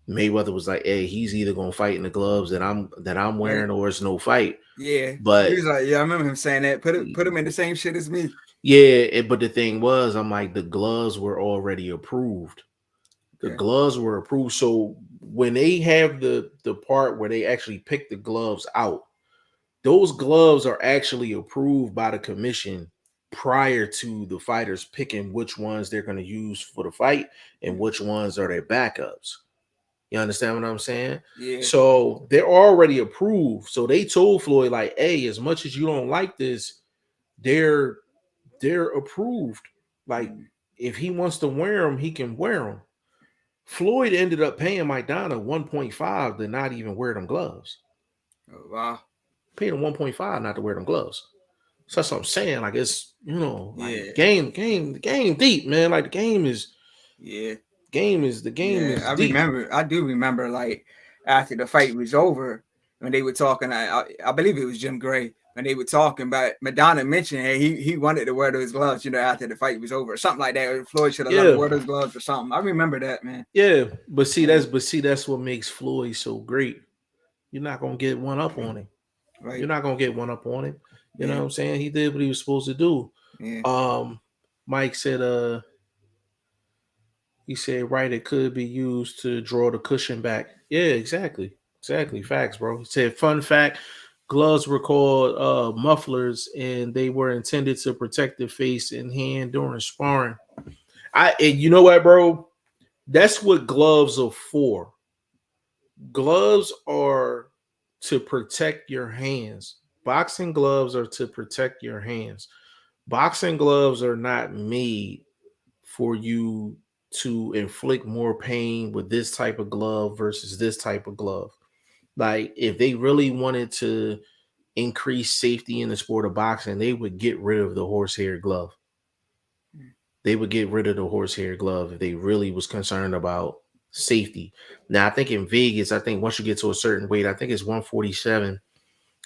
Mayweather was like, hey, he's either gonna fight in the gloves that I'm right. wearing, or it's no fight. Yeah, he But was like, yeah. I remember him saying that. Put him in the same shit as me. yeah, but the thing was, I'm like, the gloves were already approved. The Okay. gloves were approved. So when they have the part where they actually pick the gloves out, those gloves are actually approved by the commission prior to the fighters picking which ones they're going to use for the fight and Mm, which ones are their backups. You understand what I'm saying? yeah. So they're already approved. So they told Floyd, like, hey, as much as you don't like this, they're approved. Like, Mm. if he wants to wear them, he can wear them. Floyd ended up paying Maidana 1.5 to not even wear them gloves. Oh, wow. Paid him 1.5 not to wear them gloves. So that's what I'm saying. Like, it's, like, Yeah. the game deep, man. Like, Yeah. the game Yeah, is deep. I do remember, like after the fight was over, when they were talking. I believe it was Jim Gray when they were talking about Madonna mentioned, hey, he wanted to wear those gloves, after the fight was over, or something like that. Or Floyd should have let him Yeah. wear those gloves or something. I remember that, man. Yeah. But see, Yeah, that's what makes Floyd so great. You're not gonna get one up on him. You're right. not gonna get one up on him. You know Yeah, what I'm saying? He did what he was supposed to do. yeah, Mike said, he said, right, it could be used to draw the cushion back. Yeah, exactly. Exactly. Facts, bro. He said, fun fact, gloves were called mufflers and they were intended to protect the face and hand during sparring. And you know what, bro? That's what gloves are for. Gloves are to protect your hands. Boxing gloves are to protect your hands. Boxing gloves are not made for you to inflict more pain with this type of glove versus this type of glove. Like, if they really wanted to increase safety in the sport of boxing, they would get rid of the horsehair glove. They would get rid of the horsehair glove if they really was concerned about safety. Now, I think in Vegas, I think once you get to a certain weight, I think it's 147.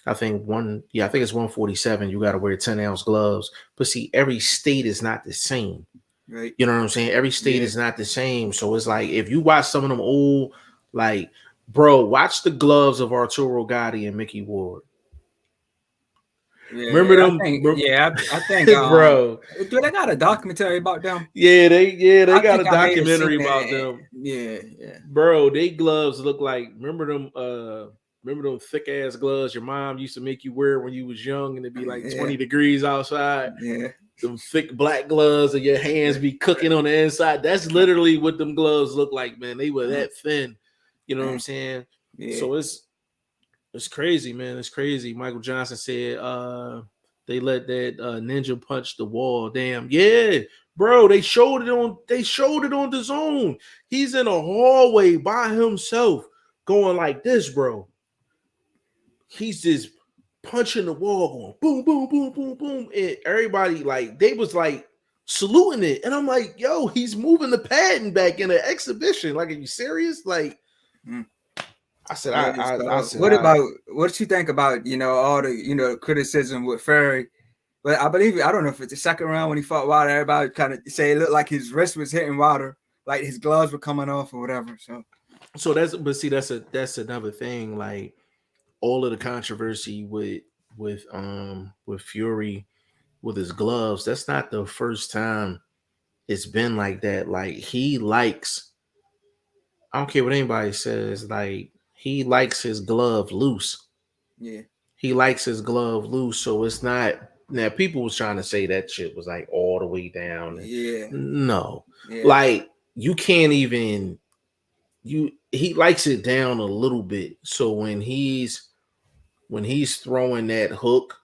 I think it's 147. You got to wear 10-ounce gloves. But see, every state is not the same. right. You know what I'm saying? Every state Yeah, is not the same. So it's like, if you watch some of them old, like Bro, watch the gloves of Arturo Gatti and Mickey Ward. Yeah, Remember I them, think. Yeah, I think. bro? Do they got a documentary about them? Yeah, they I got a think I may have documentary seen about that. them. Yeah, yeah, Bro, they gloves look like remember them thick ass gloves your mom used to make you wear when you was young and it'd be like yeah, 20 degrees outside. yeah. Them thick black gloves and your hands be cooking on the inside. That's literally what them gloves look like, man. They were that thin. You know what I'm saying? Yeah, So it's crazy, man. It's crazy. Michael Johnson said they let that ninja punch the wall. Damn. Yeah. Bro, they showed it on the zone. He's in a hallway by himself going like this, bro. He's just punching the wall, going boom, boom, boom, boom, boom. And everybody, like, they was like saluting it. And I'm like, yo, he's moving the padding back in an exhibition. Like, are you serious? Like, mm, I said, yeah. I So, said, what about what you think about all the criticism with Ferry? But I believe I don't know if it's the second round when he fought Wilder. Everybody kind of say it looked like his wrist was hitting Wilder, like his gloves were coming off or whatever. So that's another thing. Like, all of the controversy with Fury with his gloves, that's not the first time it's been like that. Like, he likes, I don't care what anybody says, like, he likes his glove loose. Yeah, He likes his glove loose. So it's not, now people was trying to say that shit was like all the way down. And yeah, no. yeah, Like, you can't even he likes it down a little bit. So when he's throwing that hook,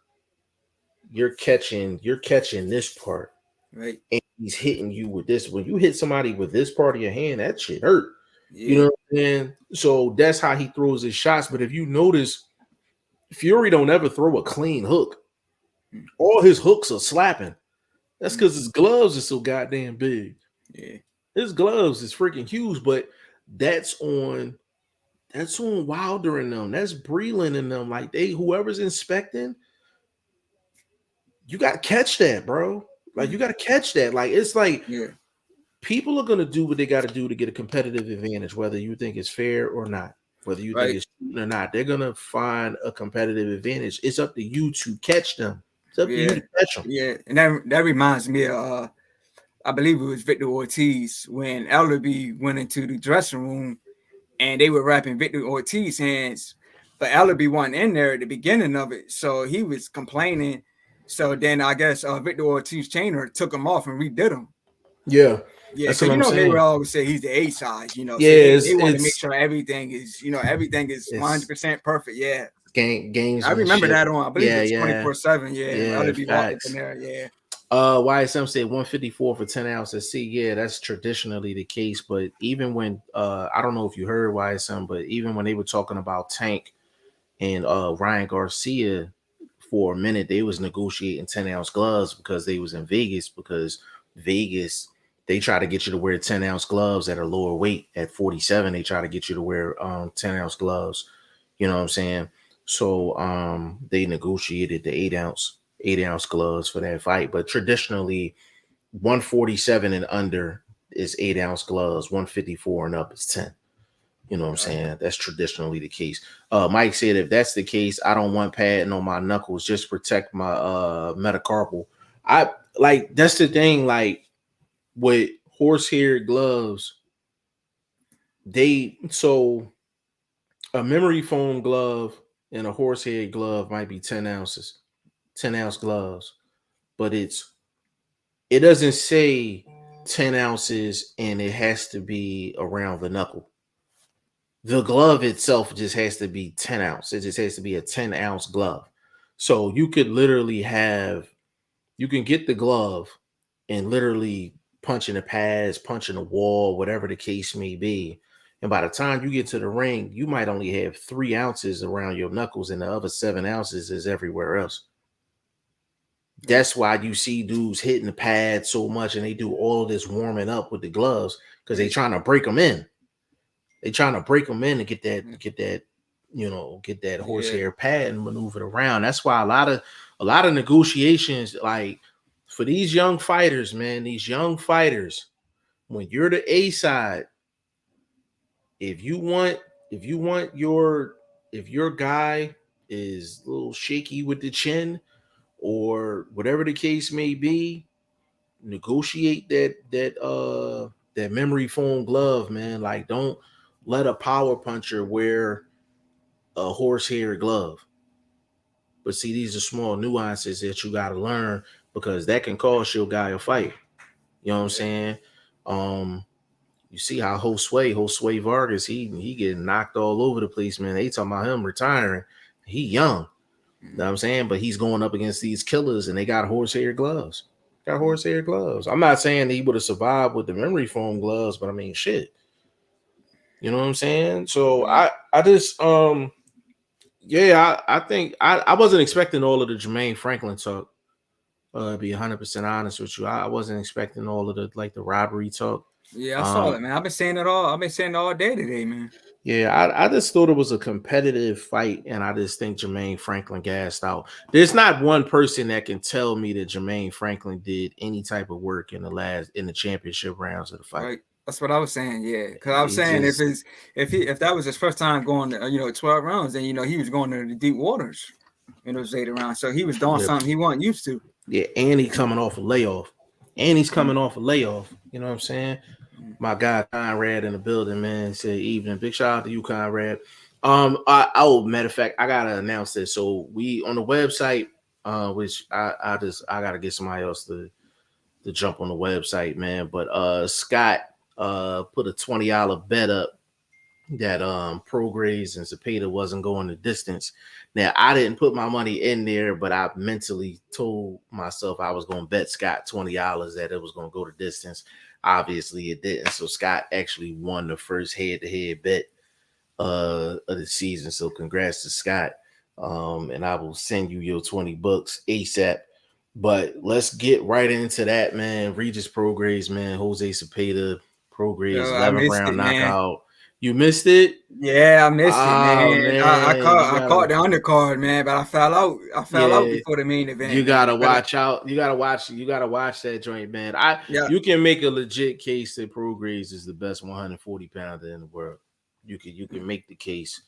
you're catching this part, right, and he's hitting you with this. When you hit somebody with this part of your hand, that shit hurt. You yeah, know what I'm saying? So that's how he throws his shots. But if you notice, Fury don't ever throw a clean hook. mm, All his hooks are slapping. That's mm, because his gloves are so goddamn big. yeah, His gloves is freaking huge, but that's on that's on Wilder and them. That's Breland and them. Like, whoever's inspecting, you got to catch that, bro. Like, you mm, got to catch that. Like, it's like yeah, people are gonna do what they got to do to get a competitive advantage, whether you think it's fair or not, whether you think right, it's shooting or not. They're gonna find a competitive advantage. It's up to you to catch them. It's up to you yeah, to catch them. yeah. And that reminds me of I believe it was Victor Ortiz when Ellerby went into the dressing room and they were wrapping Victor Ortiz hands, but Ellerby wasn't in there at the beginning of it, so he was complaining. So then I guess Victor Ortiz trainer took him off and redid him. Yeah, Yeah, that's because what I'm they would saying. always say he's the A size, Yeah, so they want to make it's sure everything is 100% perfect. Yeah, I remember gamesmanship. that on I believe it Yeah, was yeah, 24/7. Yeah, yeah. Ellerby walked up in Facts. there. Yeah, YSM said 154 for 10 ounces. See, yeah, that's traditionally the case. But even when I don't know if you heard YSM, but even when they were talking about Tank and Ryan Garcia for a minute, they was negotiating 10-ounce gloves because they was in Vegas, because Vegas, they try to get you to wear 10-ounce gloves at a lower weight. At 47, they try to get you to wear 10-ounce gloves. You know what I'm saying? So they negotiated the 8-ounce gloves for that fight. But traditionally, 147 and under is 8-ounce gloves, 154 and up is 10. You know what I'm okay. saying? That's traditionally the case. Mike said, if that's the case, I don't want padding on my knuckles. Just protect my metacarpal. I like, that's the thing. Like, with horsehair gloves, so a memory foam glove and a horsehair glove might be 10 ounces, 10-ounce gloves, but it doesn't say 10 ounces and it has to be around the knuckle. The glove itself just has to be 10 ounce. It just has to be a 10-ounce glove. So you could literally you can get the glove and literally punch in the pads, punch in the wall, whatever the case may be. And by the time you get to the ring, you might only have 3 ounces around your knuckles, and the other 7 ounces is everywhere else. That's why you see dudes hitting the pads so much and they do all this warming up with the gloves, because they Right. trying to break them in. They trying to break them in and get Mm, that, get that yeah, horsehair pad and maneuver it around. That's why a lot of negotiations, like, for these young fighters, man, these young fighters, when you're the A side, if you want if you want if your guy is a little shaky with the chin or whatever the case may be, negotiate that memory foam glove, man. Like, don't let a power puncher wear a horsehair glove. But see, these are small nuances that you got to learn because that can cost your guy a fight. You know what I'm Yeah. saying? Um, you see how Josue Vargas, he getting knocked all over the place, man. They talking about him retiring. He young. You know what I'm saying? But he's going up against these killers and they got horsehair gloves. Got horsehair gloves. I'm not saying he would have survived with the memory foam gloves, but I mean shit. You know what I'm saying? So Yeah. I just yeah, I think I wasn't expecting all of the Jermaine Franklin talk. To be 100% honest with you, I wasn't expecting all of the like the robbery talk. Yeah, I saw it, Um, man. I've been saying it all. I've been saying it all day today, man. yeah, I just thought it was a competitive fight, and I just think Jermaine Franklin gassed out. There's not one person that can tell me that Jermaine Franklin did any type of work in the championship rounds of the fight. Right. That's what I was saying. Yeah, because I was He saying just if that was his first time going to 12 rounds, then he was going to the deep waters in those later rounds. So he was doing yeah, something he wasn't used to. yeah, and he's coming off a layoff, Mm, You know what I'm saying? mm. My guy Conrad in the building, man. Said evening. Big shout out to you, Conrad. Matter of fact, I gotta announce this. So we on the website, which I gotta get somebody else to jump on the website, man. But Scott put a $20 bet up that Prograis and Zepeda wasn't going the distance. Now I didn't put my money in there, but I mentally told myself I was going to bet Scott $20 that it was going to go the distance. Obviously, it didn't. So Scott actually won the first head-to-head bet of the season. So congrats to Scott. And I will send you your $20 ASAP. But let's get right into that, man. Regis Prograis, man. Jose Cepeda, Prograis, Yo, I 11th missed round it, man. knockout. You missed it? Yeah, I missed it, Oh man. I man, caught I caught the undercard, man, but I fell out. I fell out yeah, before the main event, you man. gotta But watch out. You gotta watch that joint, man. yeah, You can make a legit case that Prograis is the best 140 pounder in the world. You can make the case.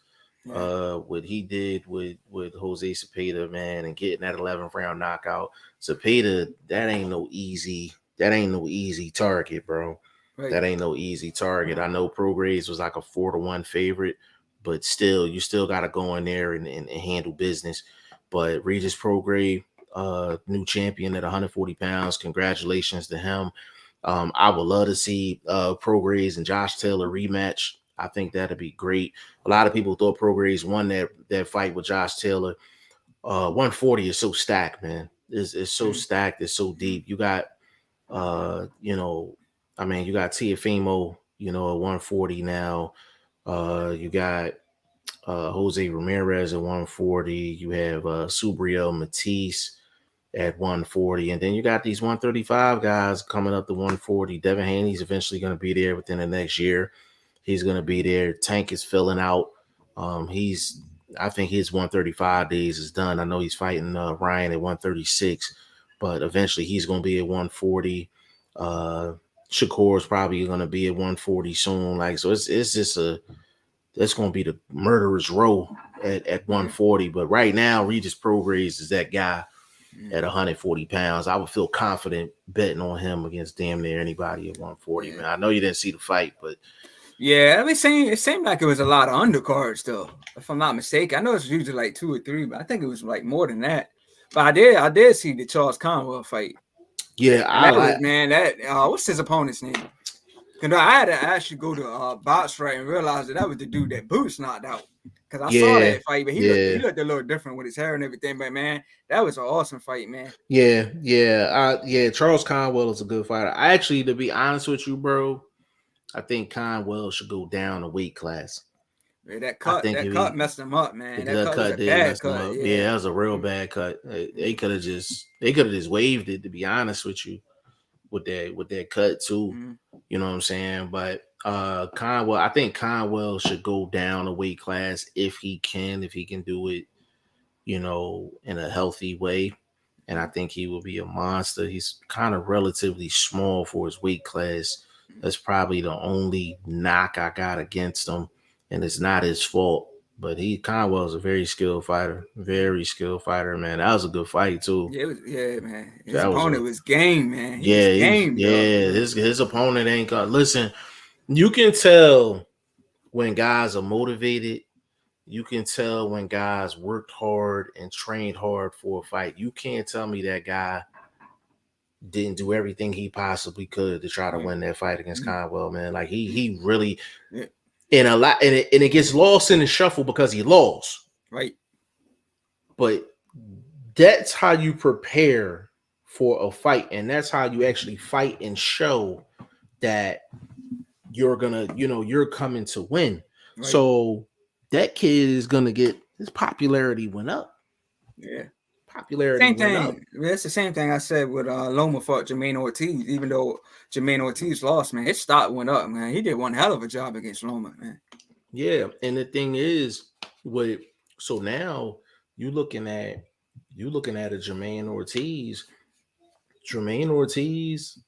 yeah, What he did with Jose Cepeda, man, and getting that 11th round knockout. Cepeda, that ain't no easy target, bro. right. That ain't no easy target. I know Prograis was like a 4-1 favorite, but still, you still got to go in there and handle business. But Regis Prograis, new champion at 140 pounds. Congratulations to him. I would love to see Prograis and Josh Taylor rematch. I think that'd be great. A lot of people thought Prograis won that fight with Josh Taylor. 140 is so stacked, man. It's so Mm, stacked. It's so mm, deep. You got I mean, you got Tiafimo, at 140 now. You got Jose Ramirez at 140. You have Subriel Matisse at 140. And then you got these 135 guys coming up to 140. Devin Haney's eventually going to be there within the next year. He's going to be there. Tank is filling out. I think his 135 days is done. I know he's fighting Ryan at 136, but eventually he's going to be at 140. Uh, Shakur's probably going to be at 140 soon. Like, so it's just that's going to be the murderer's row at yeah, 140. But right now, Regis Prograis is that guy mm, at 140 pounds. I would feel confident betting on him against damn near anybody at 140, yeah. man. I know you didn't see the fight, but Yeah, I mean, it seemed like it was a lot of undercards though, if I'm not mistaken. I know it's usually like two or three, but I think it was like more than that. But I did see the Charles Conwell fight, yeah, and I that was like. man. That what's his opponent's name? Cause I had to actually go to box right and realize that was the dude that Boots knocked out. Cause I saw Yeah, that fight, but he yeah, looked a little different with his hair and everything. But man, that was an awesome fight, man. yeah. Charles Conwell is a good fighter. I actually, to be honest with you, bro, I think Conwell should go down a weight class. Man, I think that if cut he messed him up, man. That the cut was cut a did bad mess him cut. up. Yeah, Yeah. that was a real Mm, bad cut. They mm, could have just waved it. To be honest with you, with that cut too. mm, You know what I'm saying? But Conwell, I think Conwell should go down a weight class if he can do it, in a healthy way. And I mm, think he will be a monster. He's kind of relatively small for his weight class. That's probably the only knock I got against him. and it's not his fault. But Conwell's a very skilled fighter, man. That was a good fight too. Yeah, yeah, man. His That was a opponent was game, man. He was yeah, game, dog. his opponent ain't gonna listen. You can tell when guys are motivated. You can tell when guys worked hard and trained hard for a fight. You can't tell me that guy didn't do everything he possibly could to try to win that fight against Conwell, man. Like he really Yeah, and a lot and it gets lost in the shuffle because he lost. right. But that's how you prepare for a fight, and that's how you actually fight and show that you're gonna, you're coming to win. Right. So that kid is gonna get his popularity went up. Yeah. Popularity Same went up. thing. It's the same thing I said with Loma fought Jermaine Ortiz. Even though Jermaine Ortiz lost, man, his stock went up, man. He did one hell of a job against Loma, man. Yeah, and the thing is, so now you looking at a Jermaine Ortiz. Jermaine Ortiz,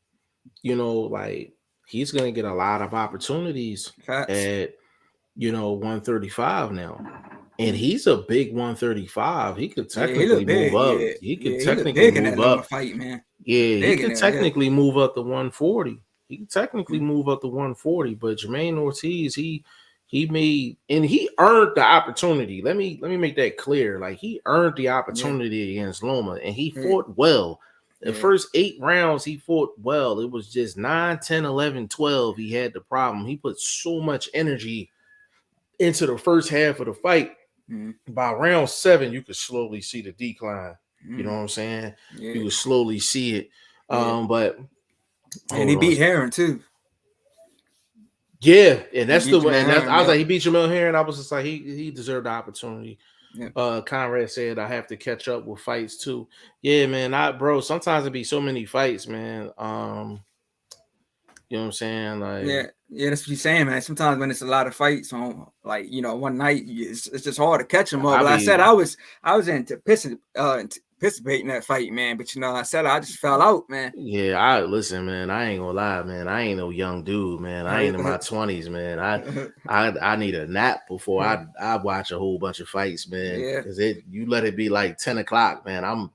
like he's gonna get a lot of opportunities Facts. at 135 now. And he's a big 135. He could Yeah, he technically look move big. up. Yeah, He could yeah, he look technically big in that move Loma up. fight, man. Yeah, he Big in could there, technically move up to 140. He could technically move up to 140. But Jermaine Ortiz, he made and he earned the opportunity. Let me make that clear. Like he earned the opportunity against Loma, and he fought well. The first 8 rounds, he fought well. It was just 9, 10, 11, 12. He had the problem. He put so much energy into the first half of the fight. By round 7, you could slowly see the decline. You know what I'm saying? Yeah. You could slowly see it. But and he beat Heron too. Yeah, and that's the way. And that's Heron, I was like, he beat Jamel Herring. I was just like, he deserved the opportunity. Yeah. Conrad said I have to catch up with fights too. Yeah, man. Bro, sometimes it be so many fights, man. You know what I'm saying? Like, yeah, that's what you're saying, man. Sometimes when it's a lot of fights on, like one night, it's just hard to catch them all. But I said I was anticipating that fight, man. But I said I just fell out, man. Yeah, listen, man. I ain't gonna lie, man. I ain't no young dude, man. I ain't in my 20s, man. I need a nap before I watch a whole bunch of fights, man. Because you let it be like 10 o'clock, man. I'm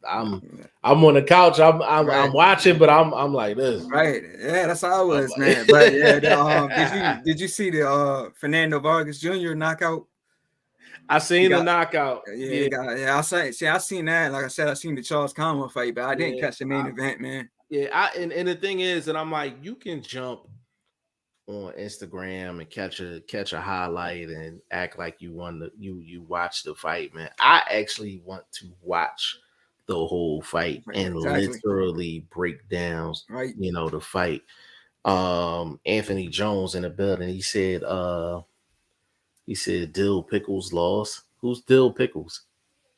on the couch. I'm watching, but I'm like this. Right. Yeah, that's how I was, man. But yeah, did you see the Fernando Vargas Jr. knockout? I seen the knockout. I seen that. Like I said, I seen the Charles Conwell fight, but I didn't catch the main event, man. Yeah, and the thing is that I'm like, you can jump on Instagram and catch a highlight and act like you watch the fight, man. I actually want to watch the whole fight and literally break down, the fight. Anthony Jones in the building. He said Dill Pickles lost. Who's Dill Pickles?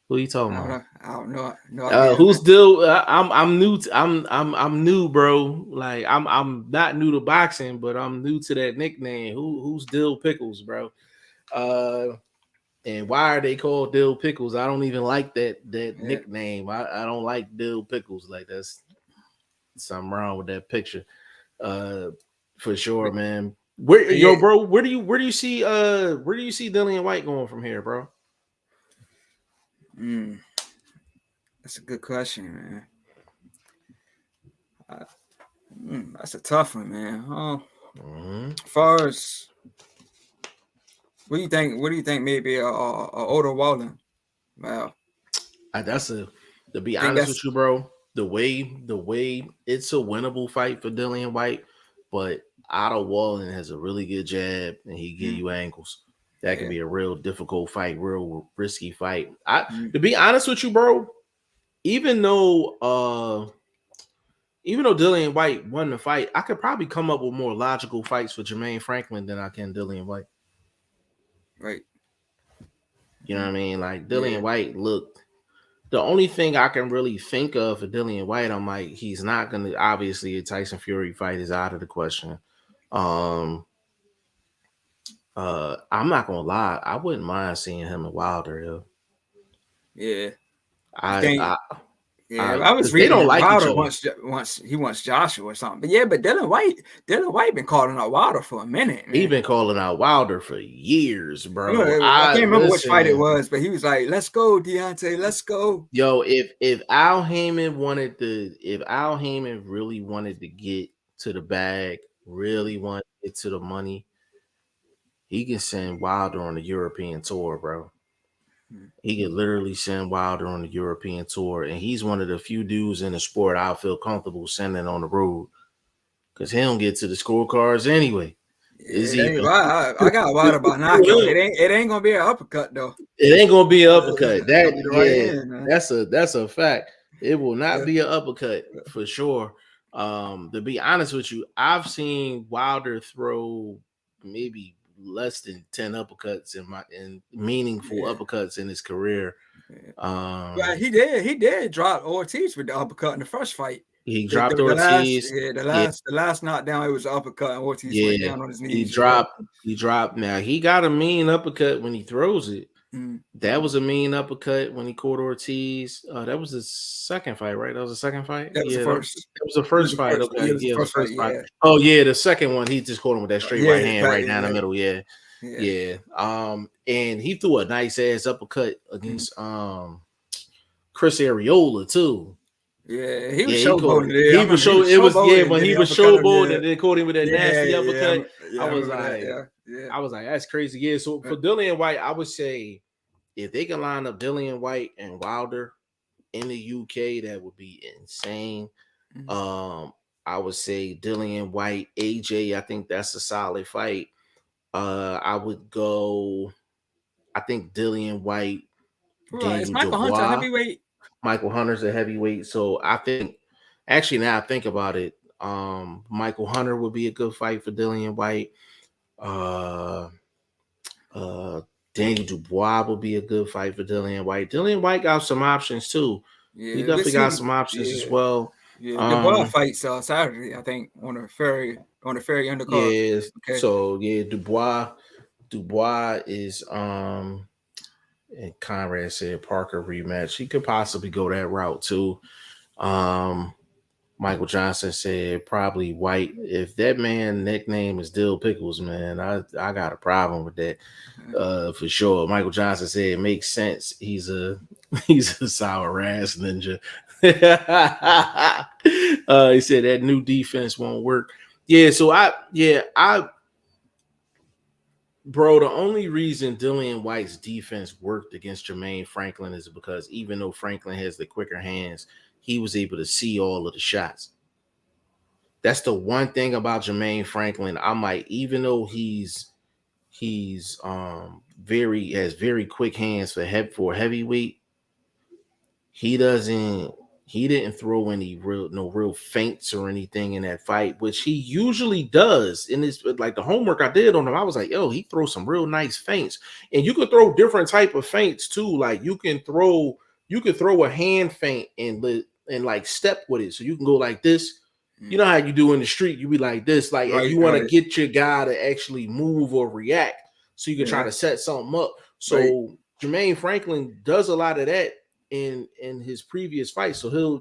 Who are you talking about? I don't know. No who's Dill? I'm new. I'm new, bro. Like I'm not new to boxing, but I'm new to that nickname. Who's Dill Pickles, bro? And why are they called Dill Pickles? I don't even like that nickname. I don't like Dill Pickles. Like that's something wrong with that picture. For sure, man. Bro, where do you see Dillian Whyte going from here, bro? That's a good question, man. That's a tough one, man. As far as what do you think? Maybe a Otto Walden. Wow. To be honest with you, bro. The way it's a winnable fight for Dillian Whyte, but Otto Walden has a really good jab and he give you angles. That can be a real difficult fight, real risky fight. To be honest with you, bro, even though Dillian Whyte won the fight, I could probably come up with more logical fights for Jermaine Franklin than I can Dillian Whyte. Right. You know what I mean? Like Dillian Whyte looked. The only thing I can really think of for Dillian Whyte, I'm like, he's not gonna. Obviously, a Tyson Fury fight is out of the question. I'm not gonna lie. I wouldn't mind seeing him in Wilder. Yeah. Yeah, I was Because they reading don't that like each Wilder other. wants Joshua or something. But yeah, but Dylan White been calling out Wilder for a minute, He man. been calling out Wilder for years, You bro. know, I I can't remember which fight it listen, was, but he was like, "Let's go, Deontay, let's go." yo. If Al Heyman wanted to, if Al Heyman really wanted to get to the bag, really wanted to get to the money, he can send Wilder on the European tour, bro. He could literally send Wilder on the European tour, and he's one of the few dudes in the sport I feel comfortable sending on the road because he don't get to the scorecards anyway. Yeah, Is it ain't, even I got Wilder by knockout. It ain't gonna be an uppercut though. it ain't gonna be an uppercut. It's gonna That be the right yeah, hand, man. that's a fact. It will not Yeah. be an uppercut for sure. To be honest with you, I've seen Wilder throw maybe less than 10 uppercuts in meaningful Yeah. uppercuts in his career. Yeah. Um, Well, he did drop Ortiz with the uppercut in the first fight. he The, dropped the, the last, Ortiz. yeah, the Yeah, last, the last knockdown, it was an uppercut, and Ortiz went yeah. down on his He knees. Yeah. dropped. He dropped. Now he got a mean uppercut when he throws it. Mm. That was a mean uppercut when he caught Ortiz. That was the second fight, right? That was the second fight. That was the Yeah, that was, first. that was the It was first the fight. first. Yeah, Okay, it was the yeah, it was first the fight. first fight. Yeah. Oh yeah, the second one he just caught him with that straight right Yeah. hand right down the Yeah. middle. Yeah, Yeah. yeah. And he threw a nice ass uppercut Mm. against Chris Areola too. Yeah, he was Yeah, he caught showboating him. there. I He was remember he show. was It was yeah showboating, and when then he he was uppercut him. showboating Yeah. and then caught him with that Yeah, nasty yeah, uppercut. yeah. I I was remember that. like, Yeah. I was like, that's crazy. Yeah. So for Dillian Whyte, I would say if they can line up Dillian Whyte and Wilder in the UK, that would be insane. Mhm. I would say Dillian Whyte, AJ. I think that's a solid fight. I would go. I think Dillian Whyte, Right. Is Daniel Michael Hunter Dubois, heavyweight? Michael Hunter's a heavyweight. So I think, actually, now I think about it, Michael Hunter would be a good fight for Dillian Whyte. Uh, uh, Daniel Dubois would be a good fight for Dillian Whyte. Dillian Whyte got some options too. He Yeah. definitely Let's got see. some options as Yeah. well. Yeah. Dubois fights Saturday, I think, on a ferry undercard. Yeah. Okay. So yeah, Dubois is and Conrad said Parker rematch. He could possibly go that route too. Michael Johnson said probably White. If that man nickname is Dill Pickles, man, I got a problem with that. For sure. Michael Johnson said it makes sense. He's a sour ass ninja. He said that new defense won't work. Yeah, so bro, the only reason Dillian Whyte's defense worked against Jermaine Franklin is because even though Franklin has the quicker hands, he was able to see all of the shots. That's the one thing about Jermaine Franklin. I'm like, even though he's has very quick hands for heavyweight, he didn't throw any real feints or anything in that fight, which he usually does in this. Like the homework I did on him, I was like, yo, he throws some real nice feints. And you could throw different type of feints too. Like you could throw a hand feint and like step with it. So you can go like this. You know how you do in the street, you be like this, like, and you want to get your guy to actually move or react so you can try to set something up. So Jermaine Franklin does a lot of that in his previous fights. So he'll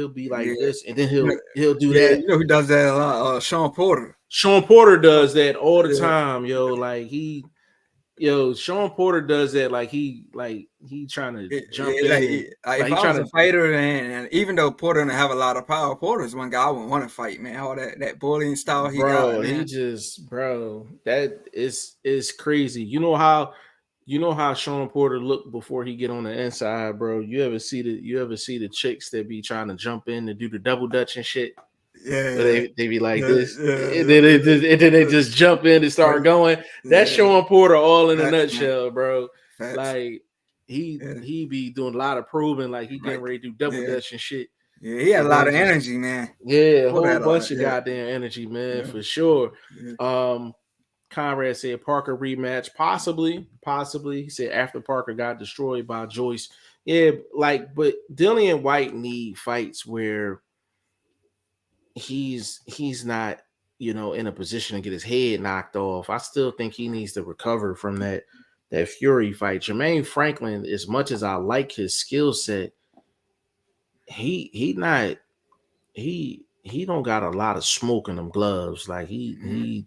be like this, and then he'll do that. You know who does that a lot? Sean Porter. Sean Porter does that all the time, yo. Like Sean Porter does that. Like he trying to jump in. If I was a fighter, and even though Porter didn't have a lot of power, Porter's one guy I wouldn't want to fight, man. All that bullying style he got. He just, that is crazy. You know how Sean Porter looked before he get on the inside, bro. You ever see the chicks that be trying to jump in and do the double dutch and shit? Yeah, they be like this, and then they just jump in and start going. That's Sean Porter all in a nutshell, bro. Like he be doing a lot of proving, like he getting ready to do double dutch and shit. Yeah, he had a lot of energy, man. Yeah, a whole bunch of goddamn energy, man, for sure. Conrad said Parker rematch, possibly. He said after Parker got destroyed by Joyce. Yeah, but Dillian Whyte need fights where he's not, in a position to get his head knocked off. I still think he needs to recover from that Fury fight. Jermaine Franklin, as much as I like his skill set, he not he don't got a lot of smoke in them gloves. Like Mm-hmm.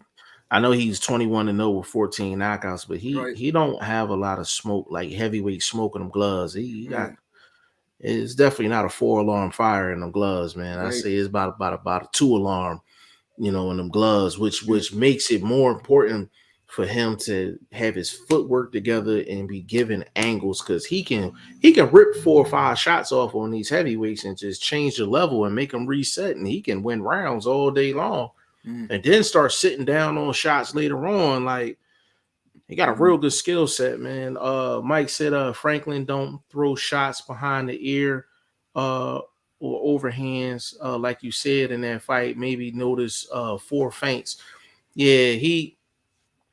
I know he's 21-0 with 14 knockouts, but Right. he don't have a lot of smoke, like heavyweight smoke in them gloves. He got Yeah. it's definitely not a 4 alarm fire in them gloves, man. I Right. say it's about a 2 alarm, in them gloves, which Mm, makes it more important for him to have his footwork together and be given angles, because he can rip 4 or 5 shots off on these heavyweights and just change the level and make them reset, and he can win rounds all day long, mm, and then start sitting down on shots later on. Like, he got a mm. real good skill set, man. Mike said Franklin don't throw shots behind the ear or overhands, like you said in that fight. Maybe notice 4 feints. Yeah,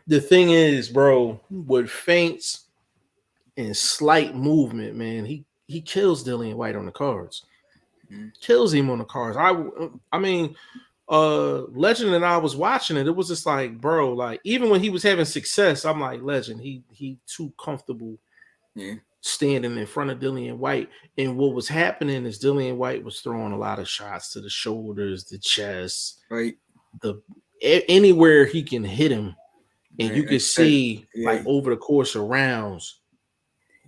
the thing is, bro, with feints and slight movement, man, he kills Dillian Whyte on the cards. Mm. Kills him on the cards. I mean, Legend and I was watching it. It was just like, bro, like, even when he was having success, I'm like, Legend, he too comfortable Yeah. standing in front of Dillian Whyte. And what was happening is Dillian Whyte was throwing a lot of shots to the shoulders, the chest, Right. the anywhere he can hit him. And Right. you could That, see, yeah. like, over the course of rounds,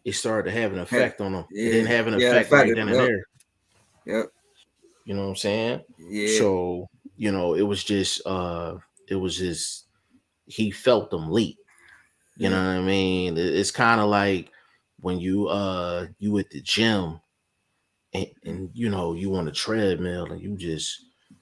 it started to have an Had, effect on him. It yeah. didn't have an Yeah. The effect fact right that, then and yep. there. Yep. You know what I'm saying? Yeah. So, it was just he felt them late. You know Yeah. what I mean? It's kind of like when you at the gym, and you on a treadmill, and you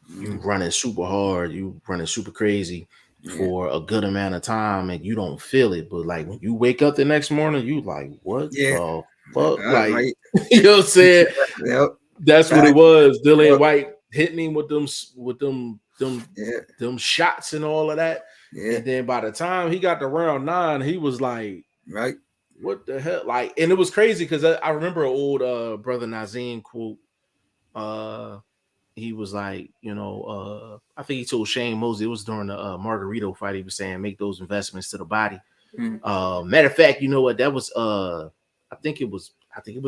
Mm. running super hard, you running super crazy Yeah. for a good amount of time, and you don't feel it. But like when you wake up the next morning, you like, what Yeah. the fuck? Like, Right. you know what I'm saying? Yep. That's what it Fact. was. Dillian Yep. Whyte hitting him with Yeah. them shots and all of that. Yeah. And then by the time he got to round 9, he was like, Right. what the hell? Like, and it was crazy because I remember an old brother Nazim quote. Uh he was like, I think he told Shane Mosley, it was during the Margarito fight. He was saying, make those investments to the body. Mm. Matter of fact, you know what? That was I think it was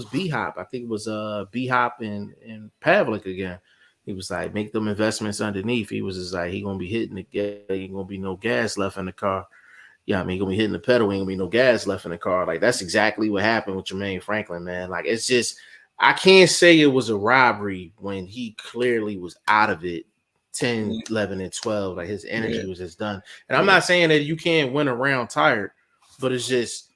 B Hop. I think it was B Hop and Pavlik again. He was like, make them investments underneath. He was just like, he gonna be hitting the gas, ain't gonna be no gas left in the car. Yeah, I mean, he gonna be hitting the pedal, ain't gonna be no gas left in the car. Like, that's exactly what happened with Jermaine Franklin, man. Like, it's just, I can't say it was a robbery when he clearly was out of it 10, Yeah. 11, and 12. Like, his Yeah. energy was just done. And I'm Yeah. not saying that you can't win a round tired, but it's just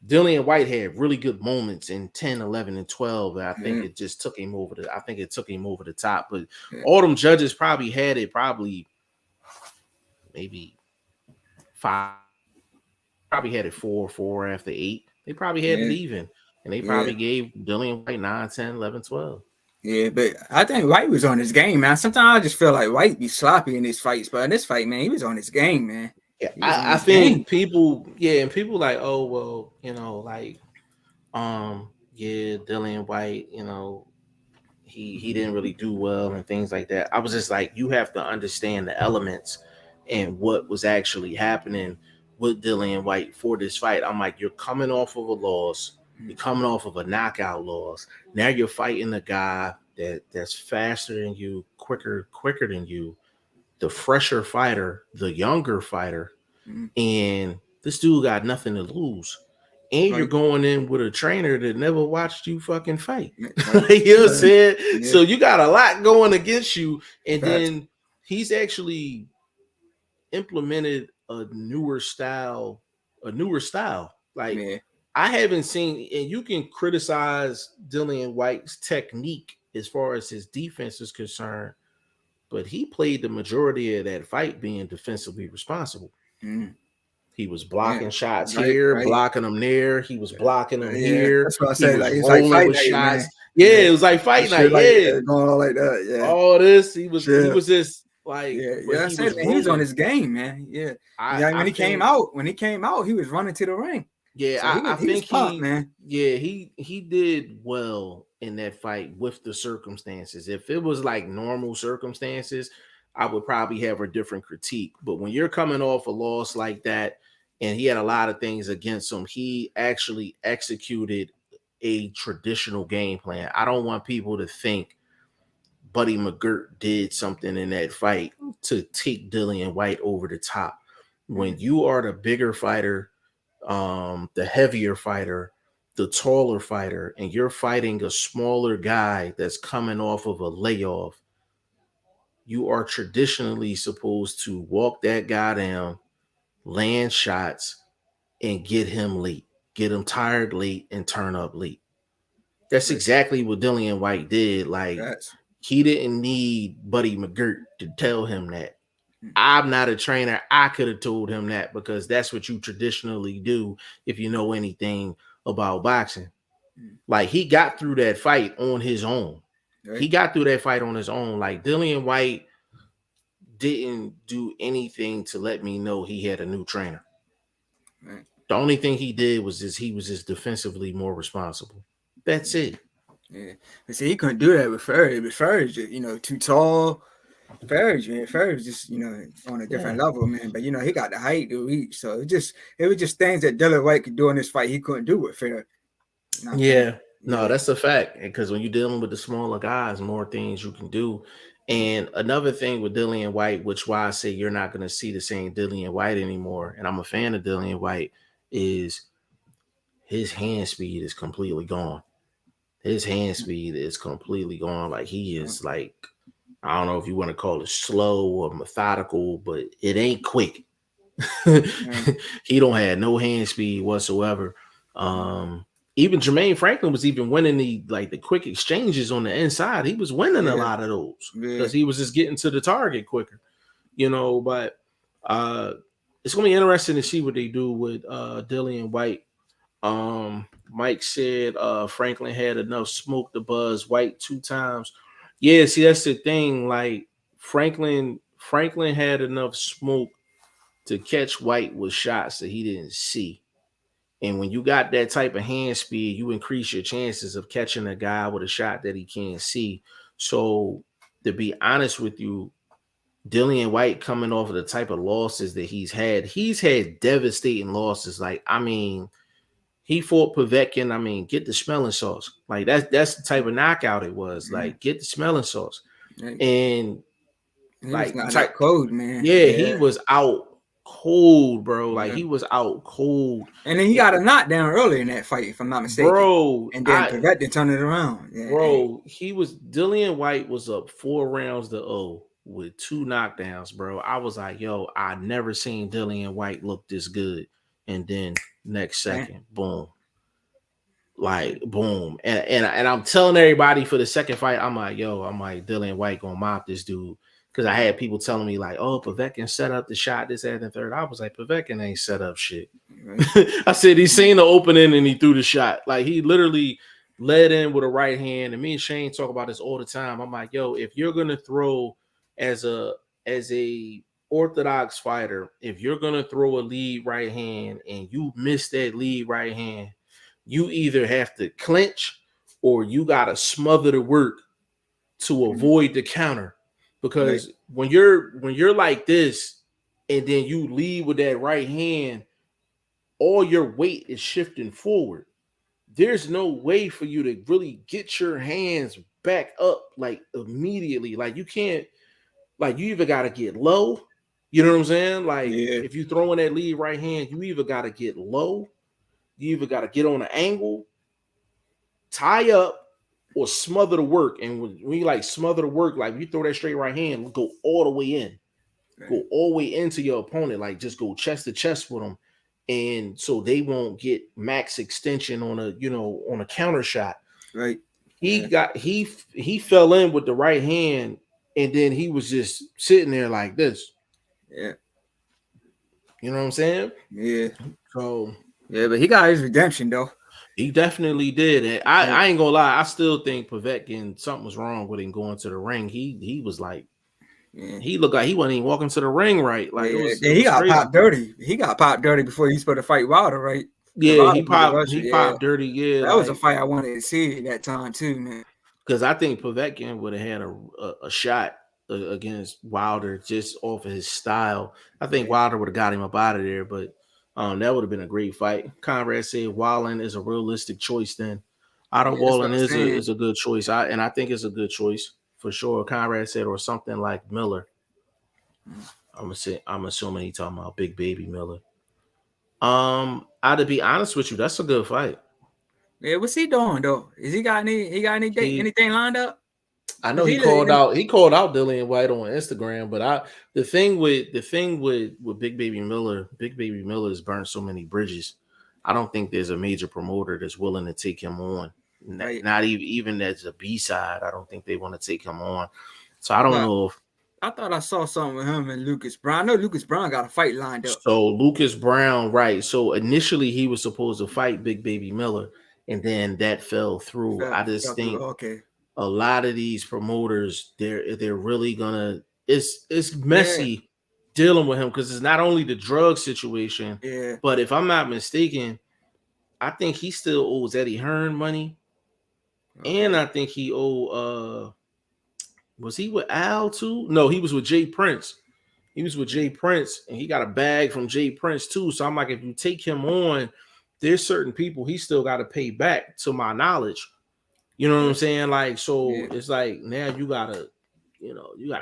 Dillian Whyte had really good moments in 10, 11, and 12. And I think Yeah. it just took him over I think it took him over the top. But Yeah. all them judges probably had it maybe 5, probably had it 4 after 8. They probably had it Yeah. even. And they Yeah. probably gave Dillian Whyte 9, 10, 11, 12. Yeah, but I think White was on his game, man. Sometimes I just feel like White be sloppy in his fights, but in this fight, man, he was on his game, man. Yeah, He was on I his game. think people, yeah, and people like, oh, well, like, yeah, Dillian Whyte, he didn't really do well and things like that. I was just like, you have to understand the elements and what was actually happening with Dillian Whyte for this fight. I'm like, you're coming off of a loss, you're coming off of a knockout loss. Now you're fighting a guy that's faster than you, quicker than you, the fresher fighter, the younger fighter, Mm, and this dude got nothing to lose. And you're right, going in with a trainer that never watched you fucking fight. right. You know what I'm saying? Yeah, So you got a lot going against you. And facts. then he's actually implemented a newer style. Like, Yeah, I haven't seen, and you can criticize Dillian White's technique as far as his defense is concerned, but he played the majority of that fight being defensively responsible. mm, He was yeah, blocking shots right, here, right. blocking them there. He was blocking them Yeah, here. that's what I He say. was Like it's like rolling fight with night, man. shots. Yeah, Yeah, it was like that fight shit night. like Yeah, going on like that. Yeah, all this. He sure. was just like, Yeah, but yeah. I he said, was man, he was on rolling. his game, man. Yeah, I yeah. I think When he came out, he was running to the ring. yeah, So I he was think pumped, man. he did well in that fight with the circumstances. If it was like normal circumstances, I would probably have a different critique. But when you're coming off a loss like that, and he had a lot of things against him, he actually executed a traditional game plan. I don't want people to think Buddy McGirt did something in that fight to take Dillian Whyte over the top. When you are the bigger fighter, the heavier fighter, the taller fighter, and you're fighting a smaller guy that's coming off of a layoff, you are traditionally supposed to walk that guy down, land shots, and get him late, get him tired late, and turn up late. That's Right. exactly what Dillian Whyte did. Like, That's he didn't need Buddy McGirt to tell him that. mm, I'm not a trainer. I could have told him that because that's what you traditionally do if you know anything about boxing. mm, Like, he got through that fight on his own. right. He got through that fight on his own. Like, Dillian Whyte didn't do anything to let me know he had a new trainer. Right. The only thing he did was he was just defensively more responsible. That's it. Yeah. And see, he couldn't do that with Ferry. But Ferry's just, too tall. Ferry's just, on a different Yeah. level, man. But he got the height to reach. So it was just things that Dillian Whyte could do in this fight he couldn't do with Ferry. You know what I'm saying? Yeah. No, Yeah. that's a fact. Because when you're dealing with the smaller guys, more things you can do. And another thing with Dillian Whyte, which why I say you're not going to see the same Dillian Whyte anymore, and I'm a fan of Dillian Whyte, is his hand speed is completely gone. His hand speed is completely gone. Like, he is like, I don't know if you want to call it slow or methodical, but it ain't quick. Right. He don't have no hand speed whatsoever. Even Jermaine Franklin was even winning the quick exchanges on the inside. He was winning a Yeah. lot of those Yeah. because he was just getting to the target quicker, But it's gonna be interesting to see what they do with Dillian Whyte. Mike said Franklin had enough smoke to buzz Whyte 2 times. Yeah, see, that's the thing. Like, Franklin had enough smoke to catch Whyte with shots that he didn't see. And when you got that type of hand speed, you increase your chances of catching a guy with a shot that he can't see. So, to be honest with you, Dillian Whyte coming off of the type of losses that he's had devastating losses. Like, I mean, he fought Povetkin. I mean, get the smelling sauce. Like, that's the type of knockout it was. Like, get the smelling sauce. Right. And He was like, not that cold, man. yeah, he Yeah. was out cold, bro. Like, Yeah. he was out cold. And then he got a knockdown early in that fight, if I'm not mistaken. Bro, And then Povetkin turned it around. Yeah. Dillian Whyte was up 4-0 with 2 knockdowns, bro. I was like, yo, I never seen Dillian Whyte look this good. And then next second, boom. Like, boom. And I'm telling everybody for the second fight, I'm like, Dillian Whyte gonna mop this dude. Because I had people telling me, like, oh, Povetkin set up the shot, this, that, and the third. I was like, Povetkin ain't set up shit. Right. I said he seen the opening and he threw the shot. Like, he literally led in with a right hand. And me and Shane talk about this all the time. I'm like, yo, if you're gonna throw as a orthodox fighter, if you're gonna throw a lead right hand and you miss that lead right hand, you either have to clinch or you gotta smother the work to avoid the counter. Because when you're like this and then you lead with that right hand, all your weight is shifting forward. There's no way for you to really get your hands back up like immediately. Like, you can't, like, you either got to get low, you know what I'm saying? Like, if you throw in that lead right hand, you either got to get low, you either got to get on an angle, tie up, or smother the work. And when you like smother the work, like, you throw that straight right hand, go all the way in, go all the way into your opponent, like, just go chest to chest with them. And so they won't get max extension on a counter shot. Right. He fell in with the right hand, and then he was just sitting there like this. Yeah. You know what I'm saying? Yeah. So yeah, but he got his redemption though. He definitely did. And I ain't gonna lie, I still think Povetkin, something was wrong with him going to the ring. He was like, he looked like he wasn't even walking to the ring right. Like, he got popped dirty. He got popped dirty before he was supposed to fight Wilder, right? Yeah, he popped dirty. Yeah, that was a fight I wanted to see at that time too, man. Because I think Povetkin would have had a shot against Wilder just off of his style. I think Wilder would have got him up out of there, but that would have been a great fight. Conrad said Wilding is a realistic choice then. Otto Yeah, that's what Wallen I'm saying. is a good choice. I think it's a good choice for sure. Conrad said, or something like Miller. I'm assuming he talking about Big Baby Miller. I to be honest with you, that's a good fight. Yeah, what's he doing though? Is he got any date He anything lined up? I know Cause he he called out Dillian White on Instagram, but the thing with Big Baby Miller's burned so many bridges. I don't think there's a major promoter that's willing to take him on. right. Not even as a B side. I don't think they want to take him on. So I I don't thought know if I thought I saw something with him and Lucas Brown. I know Lucas Brown got a fight lined up. so. Lucas Brown, right? So initially he was supposed to fight Big Baby Miller, and then that fell through. I just Fell through. think Okay. a lot of these promoters they're really gonna it's Yeah. messy dealing with him because it's not only the drug situation, Yeah. but if I'm not mistaken, I think he still owes Eddie Hearn money, and Okay. I think he owe was he with Al too? No, he was with Jay Prince. He was with Yeah. Jay Prince, and he got a bag from Jay Prince too. So I'm like, if you take him on, there's certain people he still got to pay back, to my knowledge. You know what I'm Yeah. saying? Like, so Yeah. it's like now you gotta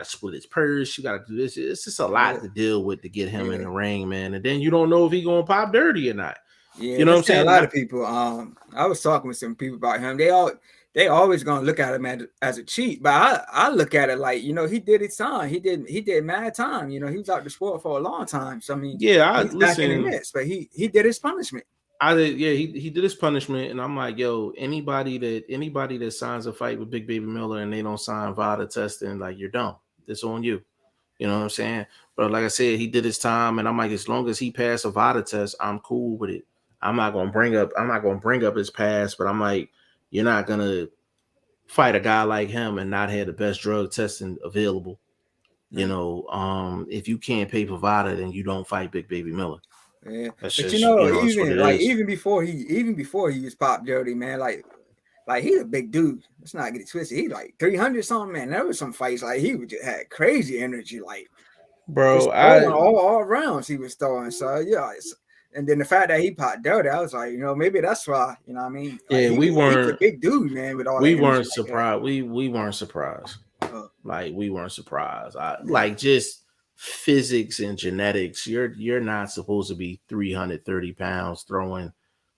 split his purse. You gotta do this. It's just a Yeah. lot to deal with to get him in Yeah. the ring, man. And then you don't know if he gonna pop dirty or not. Yeah, You know what I'm that's saying a saying? lot of people. I was talking with some people about him. They always gonna look at him as a cheat, but I look at it like, he did his time. He did mad time. He was out the sport for a long time. So I mean, Yeah, I he's back in the listen. midst, but he did his punishment. I did, yeah, he did his punishment, and I'm like, yo, anybody that signs a fight with Big Baby Miller and they don't sign VADA testing, like you're dumb. It's on you. You know what I'm saying? But like I said, he did his time, and I'm like, as long as he passed a VADA test, I'm cool with it. I'm not gonna bring up his past, but I'm like, you're not gonna fight a guy like him and not have the best drug testing available. Right. If you can't pay for VADA, then you don't fight Big Baby Miller. Yeah, That's but just, that's what even it like is. even before he was pop dirty, man, like he's a big dude. Let's not get it twisted. He like 300 something, man. There was some fights like he would just had crazy energy, like Bro, just throwing I all rounds he was throwing. So yeah, and then the fact that he popped dirty, I was like, maybe that's why. You know what I mean? Like yeah, he's a big dude, man, with all we that energy weren't like that. surprised. We weren't surprised. Uh, Like we weren't surprised. I yeah, like just physics and genetics. You're not supposed to be 330 pounds throwing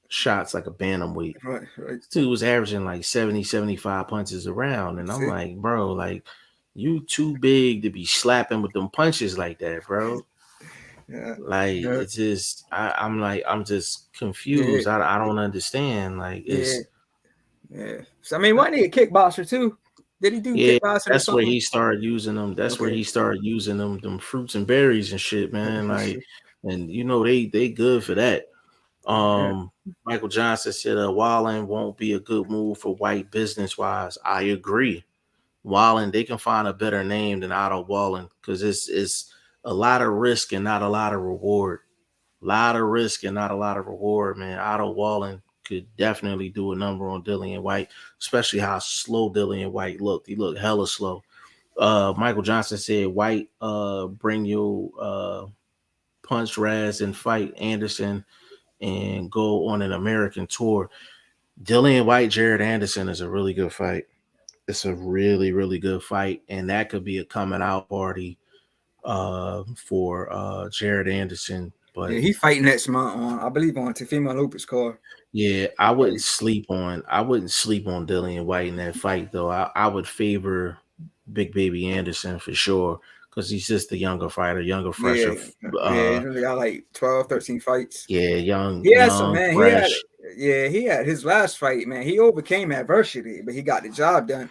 shots like a bantamweight. right, right. This dude was averaging like 70, 75 punches around. And I'm See, like, bro, like you too big to be slapping with them punches like that, bro. yeah, Like yeah, it's just I'm just yeah, confused. I don't understand. Like yeah, it's yeah. So I mean, wasn't he a kickboxer too? Did he do yeah, kickboxing or that's where something? he started using them. That's where Okay. he started using them fruits and berries and shit, man. Like, and they good for that. Yeah. Um, Michael Johnson said, Wallen won't be a good move for White business wise. I agree. Wallen, they can find a better name than Otto Wallen because it's a lot of risk and not a lot of reward. A lot of risk and not a lot of reward, man. Otto Wallen could definitely do a number on Dillian White, especially how slow Dillian White looked. He looked hella slow. Michael Johnson said, White, bring your punch Raz and fight Anderson and go on an American tour. Dillian White, Jared Anderson is a really good fight. It's a really, really good fight. And that could be a coming out party for Jared Anderson. Yeah, But he fighting next month on, I believe, on Teofimo Lopez card. yeah, I wouldn't sleep on Dillian White in that fight though. I would favor Big Baby Anderson for sure because he's just a younger fighter, younger, Yeah, fresher. yeah, he's only got like 12, 13 fights. Yeah, He had some, young, man. fresh. He had his last fight, man. He overcame adversity, but he got the job done.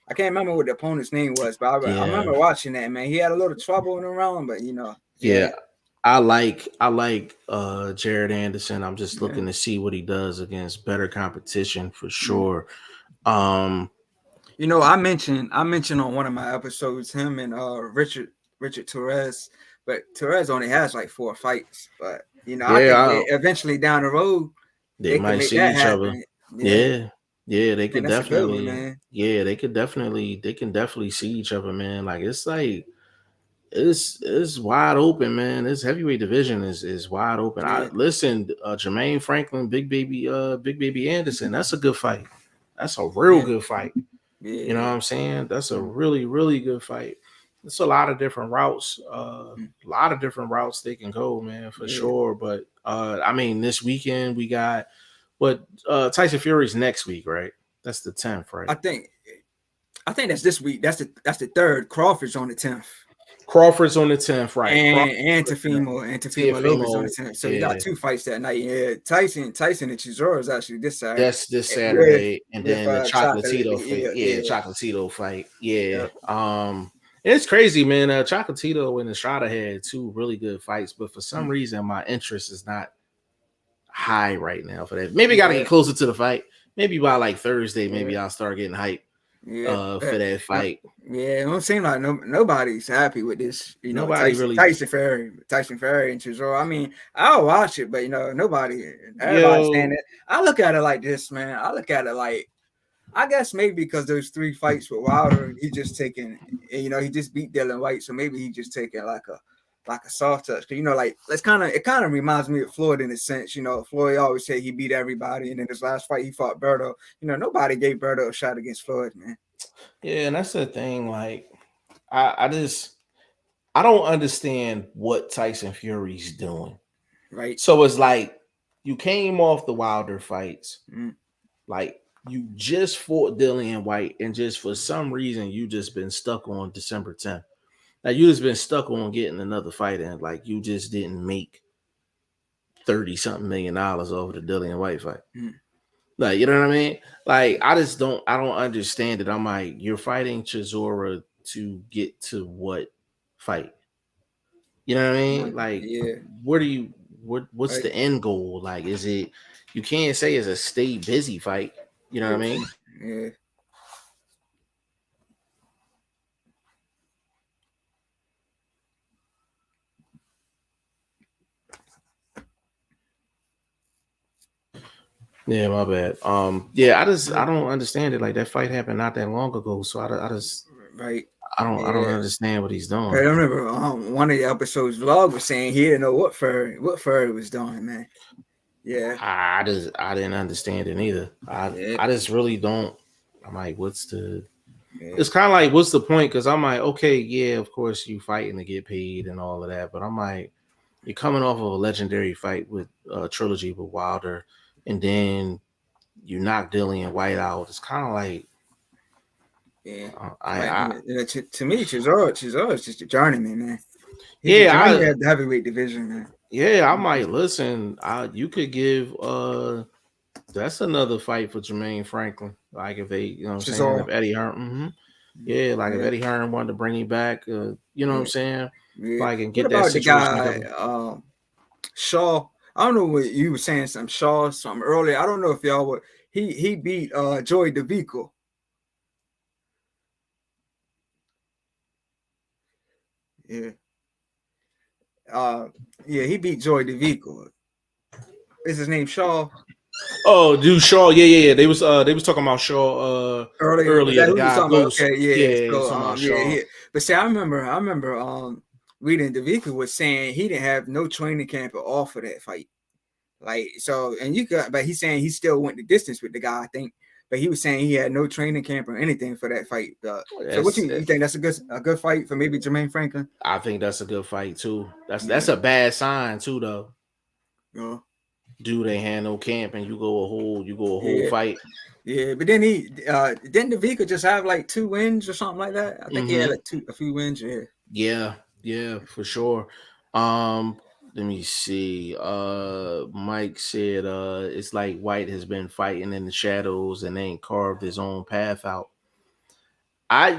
I can't remember what the opponent's name was, but I Yeah, remember watching that, man. He had a little trouble in the round, but yeah. yeah, I like Jared Anderson. I'm just yeah. looking to see what he does against better competition for Yeah. sure. Um, I mentioned on one of my episodes him and Richard Torres, but Torres only has like 4 fights. But I think yeah, eventually down the road they they can might make see that each other. happen. Yeah, Yeah, yeah, they and could that's a good one, definitely. man. Yeah, they can definitely see each other, man. Like it's wide open, man. This heavyweight division is wide open. I Yeah, listen, Jermaine Franklin, Big Baby Anderson. That's a good fight. That's a real good fight. You know what Yeah. I'm saying? That's a really, really good fight. It's a lot of different routes. A lot of different routes they can go, man, for Yeah. sure. But I mean, this weekend we got what Tyson Fury's next week, right? That's the 10th, right? I think that's this week. That's the third. Crawford's on the 10th. Crawford's on the 10th, right? Crawford And on Tefimo Lopez on the Teofimo, 10th. So you got yeah. two fights that night. Yeah, Tyson and Chisora is actually this Saturday. That's this With Saturday, and then the Chocolate. Chocolatito fight. Yeah, Yeah, Chocolatito fight. Yeah. yeah. And it's crazy, man. Chocolatito and Estrada had two really good fights, but for some reason, my interest is not high right now for that. Maybe got to get closer to the fight. Maybe by like Thursday, maybe I'll start getting hyped for that fight. Yeah, it don't seem like nobody's happy with this. You know, Nobody really. Tyson Fury and Chisora. I mean, I'll watch it, but everybody's saying it. I look at it like this, man. I look at it like, I guess maybe because those 3 fights with Wilder, he just taking, he just beat Dillian Whyte, so maybe he just taking like a soft touch. Like it kind of reminds me of Floyd in a sense. Floyd always said he beat everybody, and in his last fight he fought Berto. Nobody gave Berto a shot against Floyd, man. Yeah, and that's the thing. Like, I don't understand what Tyson Fury's doing. Right. So it's like you came off the Wilder fights, like you just fought Dillian Whyte, and just for some reason you just been stuck on December 10th. Like you just been stuck on getting another fight, and like you just didn't make $30-something million over the Dillian Whyte fight. Like, you know what I mean? Like, I don't understand it. I'm like, you're fighting Chisora to get to what fight? You know what I mean? Like, what's the end goal? Like, is it, you can't say it's a stay busy fight. You know what I mean? Yeah. Yeah, my bad. Yeah, I don't understand it. Like that fight happened not that long ago, so I just I don't understand what he's doing. I remember one of the episodes vlog was saying he didn't know what Furry was doing, man. Yeah, I didn't understand it either. I just really don't. I'm like, what's the? Yeah. It's kind of like, what's the point? Because I'm like, okay, yeah, of course you fighting to get paid and all of that, but I'm like, you're coming off of a legendary fight with trilogy with Wilder, and then you knock Dillian Whyte out. It's kind of like, to me, Chisora is just a journeyman, man. He's the heavyweight division, man. Yeah, I might listen. You could give that's another fight for Jermaine Franklin. Like if they, what I'm saying, if Eddie Hearn, if Eddie Hearn wanted to bring him back, you know what I'm saying, like and get that situation together. Shaw, I don't know what you were saying, something earlier. I don't know if y'all would. He beat Joey DeVico. Yeah. He beat Joey DeVico. Is his name Shaw? Oh, dude, Shaw. Yeah. They was talking about Shaw earlier. The guy Goose. Yeah. But see, I remember reading DeVico was saying he didn't have no training camp at all for that fight. Like so, but he's saying he still went the distance with the guy, I think. But he was saying he had no training camp or anything for that fight. So what you think that's a good fight for maybe Jermaine Franklin? I think that's a good fight too. That's a bad sign too, though. Yeah. Dude ain't had no camp and you go a whole fight. Yeah, but then didn't DeVico just have like 2 wins or something like that? I think he had like a few wins. Yeah, for sure. Let me see. Mike said it's like Whyte has been fighting in the shadows and ain't carved his own path out.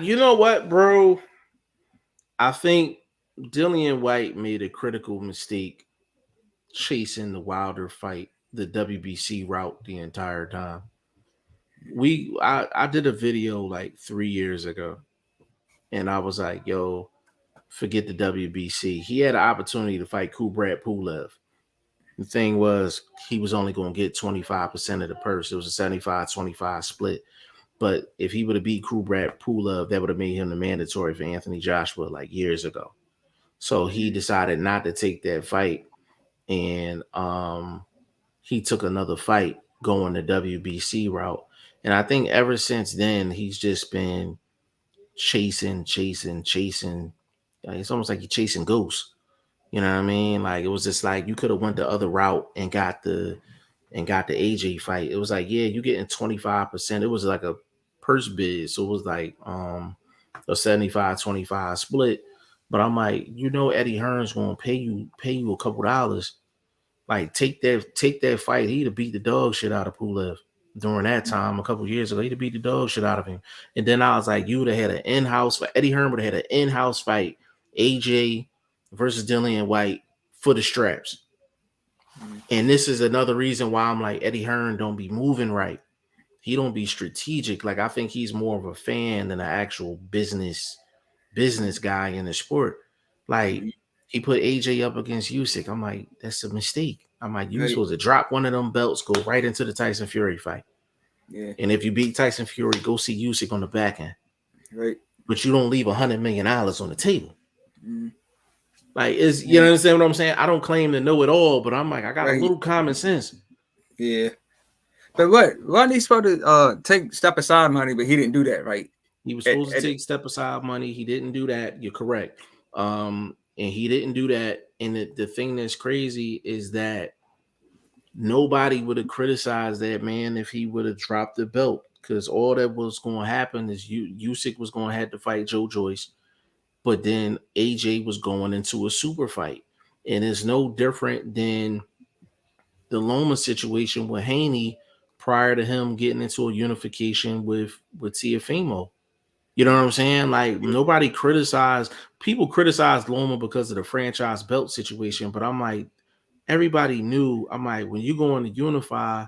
You know what, bro? I think Dillian Whyte made a critical mistake chasing the Wilder fight, the WBC route the entire time. I did a video like 3 years ago, and I was like, yo, forget the WBC. He had an opportunity to fight Kubrat Pulev. The thing was, he was only going to get 25% of the purse. It was a 75-25 split. But if he would have beat Kubrat Pulev, that would have made him the mandatory for Anthony Joshua like years ago. So he decided not to take that fight. And he took another fight going the WBC route. And I think ever since then, he's just been chasing. Like, it's almost like you're chasing ghosts. You know what I mean? Like it was just like you could have went the other route and got the AJ fight. It was like, yeah, you getting 25%. It was like a purse bid. So it was like a 75-25 split. But I'm like, Eddie Hearn's gonna pay you a couple dollars. Like take that fight. He'd have beat the dog shit out of Pulev during that time a couple years ago. He'd have beat the dog shit out of him. And then I was like, you would have had an in-house fight. Eddie Hearn would have had an in-house fight. AJ versus Dillian Whyte for the straps. And this is another reason why I'm like, Eddie Hearn don't be moving right. He don't be strategic. Like I think he's more of a fan than an actual business guy in the sport. Like he put AJ up against Usyk. I'm like, that's a mistake. I'm like, you supposed to drop one of them belts, go right into the Tyson Fury fight. Yeah. And if you beat Tyson Fury, go see Usyk on the back end. Right. But you don't leave $100 million on the table. Like, you understand what I'm saying? I don't claim to know it all, but I'm like, I got a little common sense. Yeah. But wasn't he supposed to take step aside money, but he didn't do that, right? He was supposed to take step aside money. He didn't do that. You're correct. And he didn't do that. And the thing that's crazy is that nobody would have criticized that man if he would have dropped the belt, because all that was going to happen is Usyk was going to have to fight Joe Joyce, but then AJ was going into a super fight. And it's no different than the Loma situation with Haney prior to him getting into a unification with Teofimo. You know what I'm saying? Like nobody criticized, people criticized Loma because of the franchise belt situation, but I'm like, everybody knew. I'm like, when you go into unify,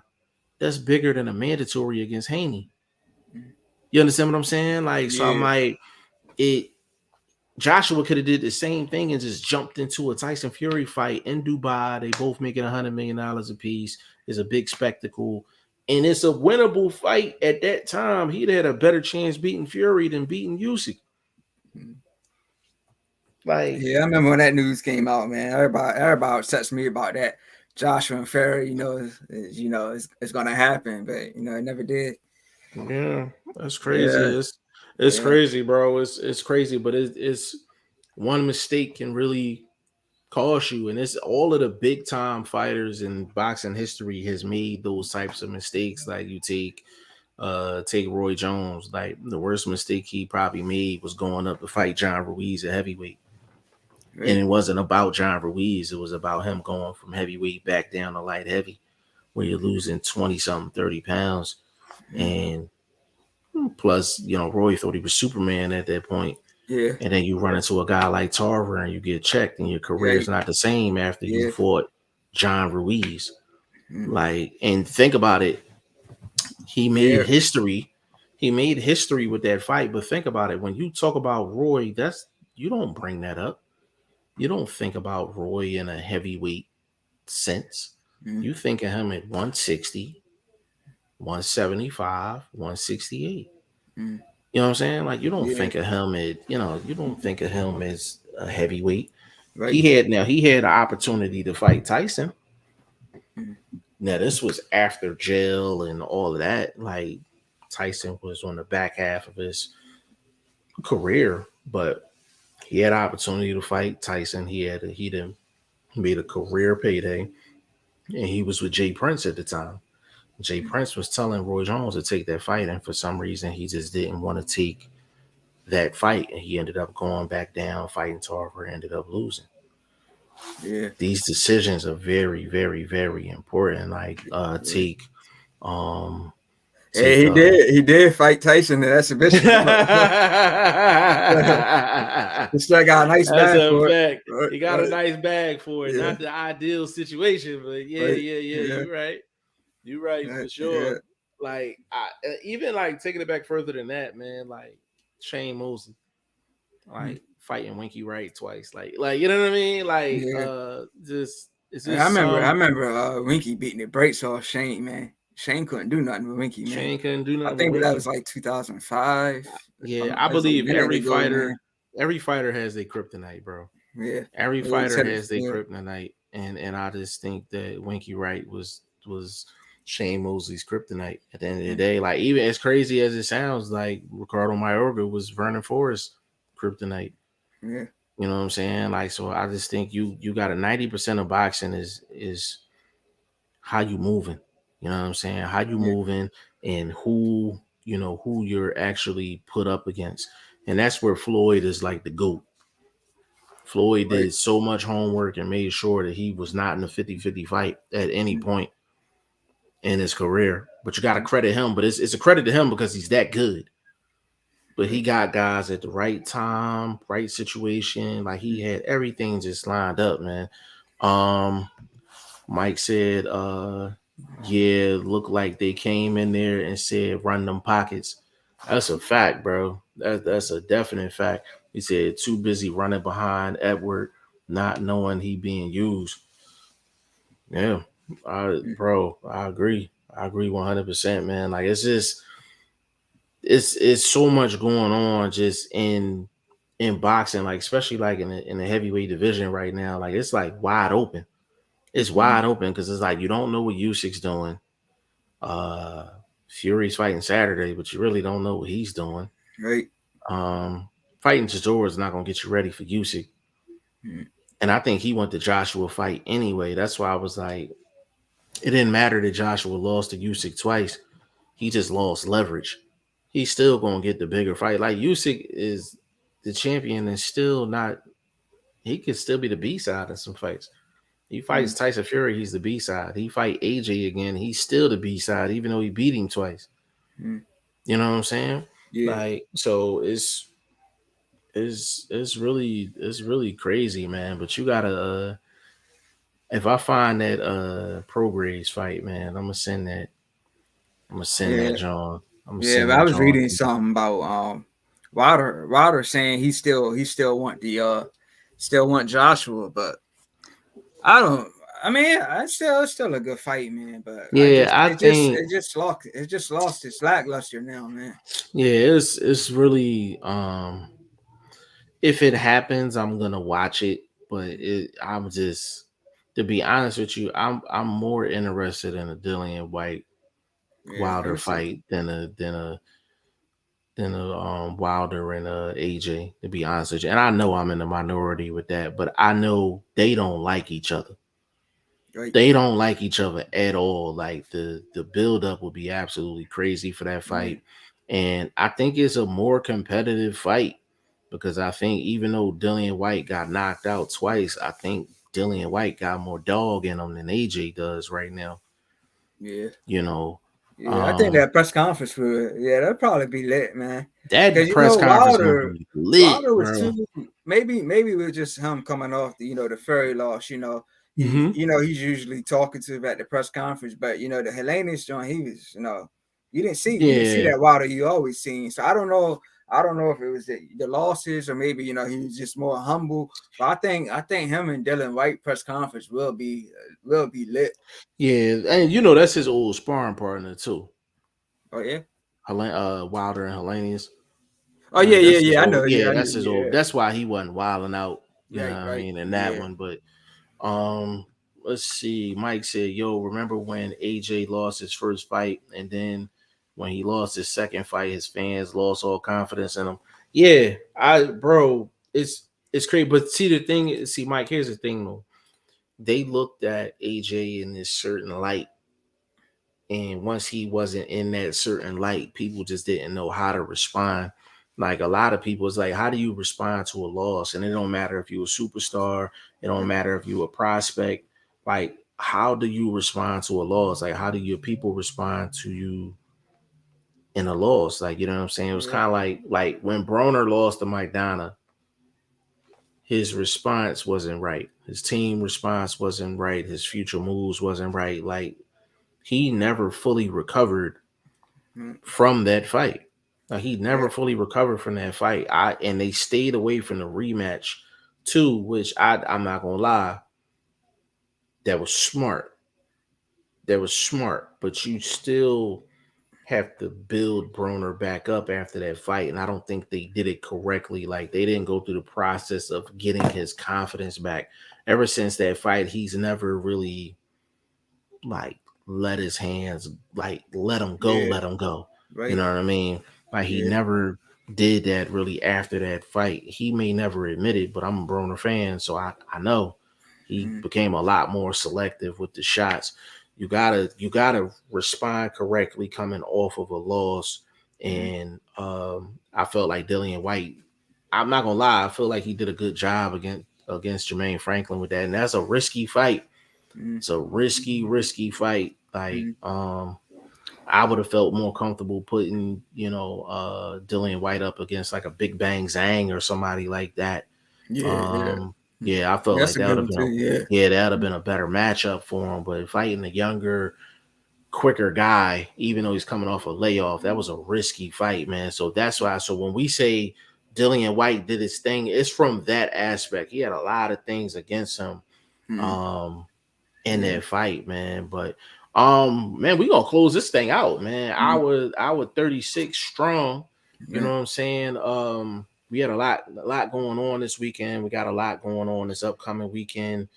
that's bigger than a mandatory against Haney. You understand what I'm saying? Like, so I'm like, Joshua could have did the same thing and just jumped into a Tyson Fury fight in Dubai. They both making $100 million a piece. It's a big spectacle. And it's a winnable fight at that time. He'd had a better chance beating Fury than beating Usyk. Like, yeah, I remember when that news came out, man. Everybody upsets me about that. Joshua and Fury, it's gonna happen, but it never did. Yeah, that's crazy. Yeah. It's crazy, bro. It's crazy, but it's one mistake can really cost you, and it's all of the big time fighters in boxing history has made those types of mistakes. Like you take Roy Jones. Like the worst mistake he probably made was going up to fight John Ruiz at heavyweight. Right. And it wasn't about John Ruiz. It was about him going from heavyweight back down to light heavy, where you're losing 20-something, 30 pounds. And plus, Roy thought he was Superman at that point. Yeah. And then you run into a guy like Tarver and you get checked, and your career is not the same after you fought John Ruiz. Like, and think about it. He made history. He made history with that fight. But think about it. When you talk about Roy, you don't bring that up. You don't think about Roy in a heavyweight sense. You think of him at 160, 175, 168. You know what I'm saying? Like, you don't think of him at, you don't think of him as a heavyweight. Right. He had an opportunity to fight Tyson. Now, this was after jail and all of that. Like, Tyson was on the back half of his career, but he had an opportunity to fight Tyson. He made a career payday, and he was with Jay Prince at the time. Jay Prince was telling Roy Jones to take that fight, and for some reason, he just didn't want to take that fight, and he ended up going back down, fighting Tarver, ended up losing. Yeah, these decisions are very, very, very important. Like, take. He did fight Tyson in exhibition. He still got a nice bag for it. He got a nice bag for it. Not the ideal situation, but yeah. You're right. You're right for sure. Yeah. Like, even like taking it back further than that, man. Like Shane Mosley, like fighting Winky Wright twice. Like you know what I mean? Like, just. I remember Winky beating the brakes off Shane, man. Shane couldn't do nothing with Winky, man. Shane couldn't do nothing. I think that was like 2005. Yeah, I believe every fighter has their kryptonite, bro. Yeah, every fighter has their kryptonite, and I just think that Winky Wright was Shane Mosley's kryptonite. At the end of the day, like even as crazy as it sounds, like Ricardo Mayorga was Vernon Forrest kryptonite. Yeah. You know what I'm saying? Like, so I just think you got a 90% of boxing is how you moving. You know what I'm saying? How you Yeah. moving and who you're actually put up against. And that's where Floyd is like the GOAT. Floyd Right. did so much homework and made sure that he was not in a 50-50 fight at any Mm, point in his career. But you got to credit him. But it's a credit to him because he's that good. But he right. got guys at the right time, right situation. Like he had everything just lined up, man. Um, Mike said, yeah, looked like they came in there and said run them pockets. That's a fact, bro. That's a definite fact. He said too busy running behind Edward, not knowing he being used. Yeah, Mm, bro, I agree. I agree 100%, man. Like it's just it's so much going on just in boxing, like especially like in the heavyweight division right now. Like it's like wide open. It's mm, wide open because it's like you don't know what Usyk's doing. Uh, Fury's fighting Saturday, but you really don't know what he's doing. right. Um, Fighting Chisora is not gonna get you ready for Usyk, Mm, and I think he went the Joshua fight anyway. That's why I was like, it didn't matter that Joshua lost to Usyk twice. He just lost leverage. He's still gonna get the bigger fight. Like Usyk is the champion and still not. He could still be the B side in some fights. He fights mm, Tyson Fury, he's the B side. He fight AJ again, he's still the B side, even though he beat him twice. mm. You know what I'm saying? Yeah. Like, so it's really crazy, man. But you gotta if I find that Pro Grades fight, man, I'm gonna send that Yeah. John. I'm gonna Yeah. send But I that was John. reading something about Wilder saying he still want the still want Joshua, but I don't. I mean, I still it's still a good fight, man. But I Yeah, just I it just think lost its lackluster now, man. yeah, it's really if it happens, I'm gonna watch it. But I'm just to be honest with you, I'm more interested in a Dillian White Yeah, Wilder it's a, fight than a Wilder and AJ. To be honest with you, and I know I'm in the minority with that, but I know they don't like each other. right. They don't like each other at all. Like the build up will be absolutely crazy for that Yeah, fight, and I think it's a more competitive fight because I think even though Dillian White got knocked out twice, I think Dillian White got more dog in him than AJ does right now. yeah. You know, Yeah, I think um, that press conference would, yeah, that'd probably be lit, man. that Because press conference gonna be lit, Wilder was bro. too. Maybe it was just him coming off the Fury loss. Hmm. He's usually talking to at the press conference, but the Helenius joint, he was, you didn't see Yeah, that Wilder you always seen. So I don't know. I don't know if it was the losses or maybe he was just more humble. But I think him and Dylan White press conference will be lit. yeah, and that's his old sparring partner too. Oh yeah. Wilder and Hellenius. Oh yeah, yeah, That's his yeah. I old. know. Yeah, Yeah, I know. that's his old. Yeah. That's why he wasn't wilding out. You know Right, what I right. mean? In that Yeah. one, but um, let's see. Mike said, "Yo, remember when AJ lost his first fight, and then when he lost his second fight, his fans lost all confidence in him." Yeah, bro, it's crazy. But see, Mike. Here's the thing, though. They looked at AJ in this certain light, and once he wasn't in that certain light, people just didn't know how to respond. Like a lot of people, it's like, how do you respond to a loss? And it don't matter if you're a superstar, it don't matter if you're a prospect. Like, how do you respond to a loss? Like, how do your people respond to you in a loss? Like, you know what I'm saying? It was Yeah. kind of like when Broner lost to Mike Donna, his response wasn't right. His team response wasn't right. His future moves wasn't right. Like he never fully recovered Mm, from that fight. Like he yeah. never fully recovered from that fight. And they stayed away from the rematch too, which I'm not gonna lie, that was smart. That was smart. But you still have to build Broner back up after that fight. And I don't think they did it correctly. Like they didn't go through the process of getting his confidence back. Ever since that fight, he's never really like let his hands, like, let him go, Yeah. let him go. You Right. know what I mean? Like, he Yeah. never did that really after that fight. He may never admit it, but I'm a Broner fan, so I know he Mm-hmm. became a lot more selective with the shots. You gotta respond correctly coming off of a loss. And I felt like Dillian Whyte, I'm not gonna lie, I feel like he did a good job against Jermaine Franklin with that. And that's a risky fight. Mm-hmm. It's a risky fight. Like, Mm-hmm. I would have felt more comfortable putting, Dillian Whyte up against like a Big Bang Zhang or somebody like that. Yeah. Yeah. Um, yeah, I felt That's like a that would good have one been too. Yeah. a better matchup for him. But fighting a younger, quicker guy, even though he's coming off a layoff, that was a risky fight, man. So that's why. So when we say Dillian Whyte did his thing, it's from that aspect. He had a lot of things against him. Mm-hmm. Um, in Yeah. that fight, man. But man, we gonna close this thing out, man. Mm-hmm. Hour 36 strong. You know Yeah. what I'm saying? We had a lot going on this weekend. We got a lot going on this upcoming weekend.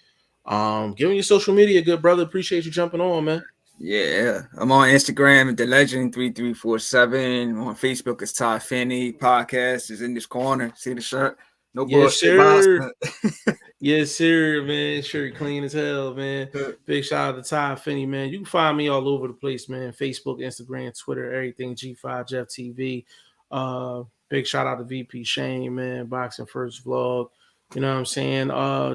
Give me your social media, good brother. Appreciate you jumping on, man. Yeah, I'm on Instagram, The Legend 3347. On Facebook, it's Todd Finney. Podcast is in this corner. See the shirt? No Yes, bullshit sir. boxing. Yes, sir, man. Sure, clean as hell, man. Big shout out to Ty Finney, man. You can find me all over the place, man. Facebook, Instagram, Twitter, everything. G5 Jeff TV. Big shout out to VP Shane, man. Boxing First Vlog. You know what I'm saying?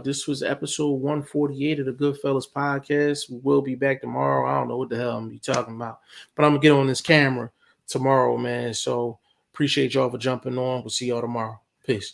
This was episode 148 of the Goodfellas podcast. We'll be back tomorrow. I don't know what the hell I'm gonna be talking about, but I'm gonna get on this camera tomorrow, man. So appreciate y'all for jumping on. We'll see y'all tomorrow. Peace.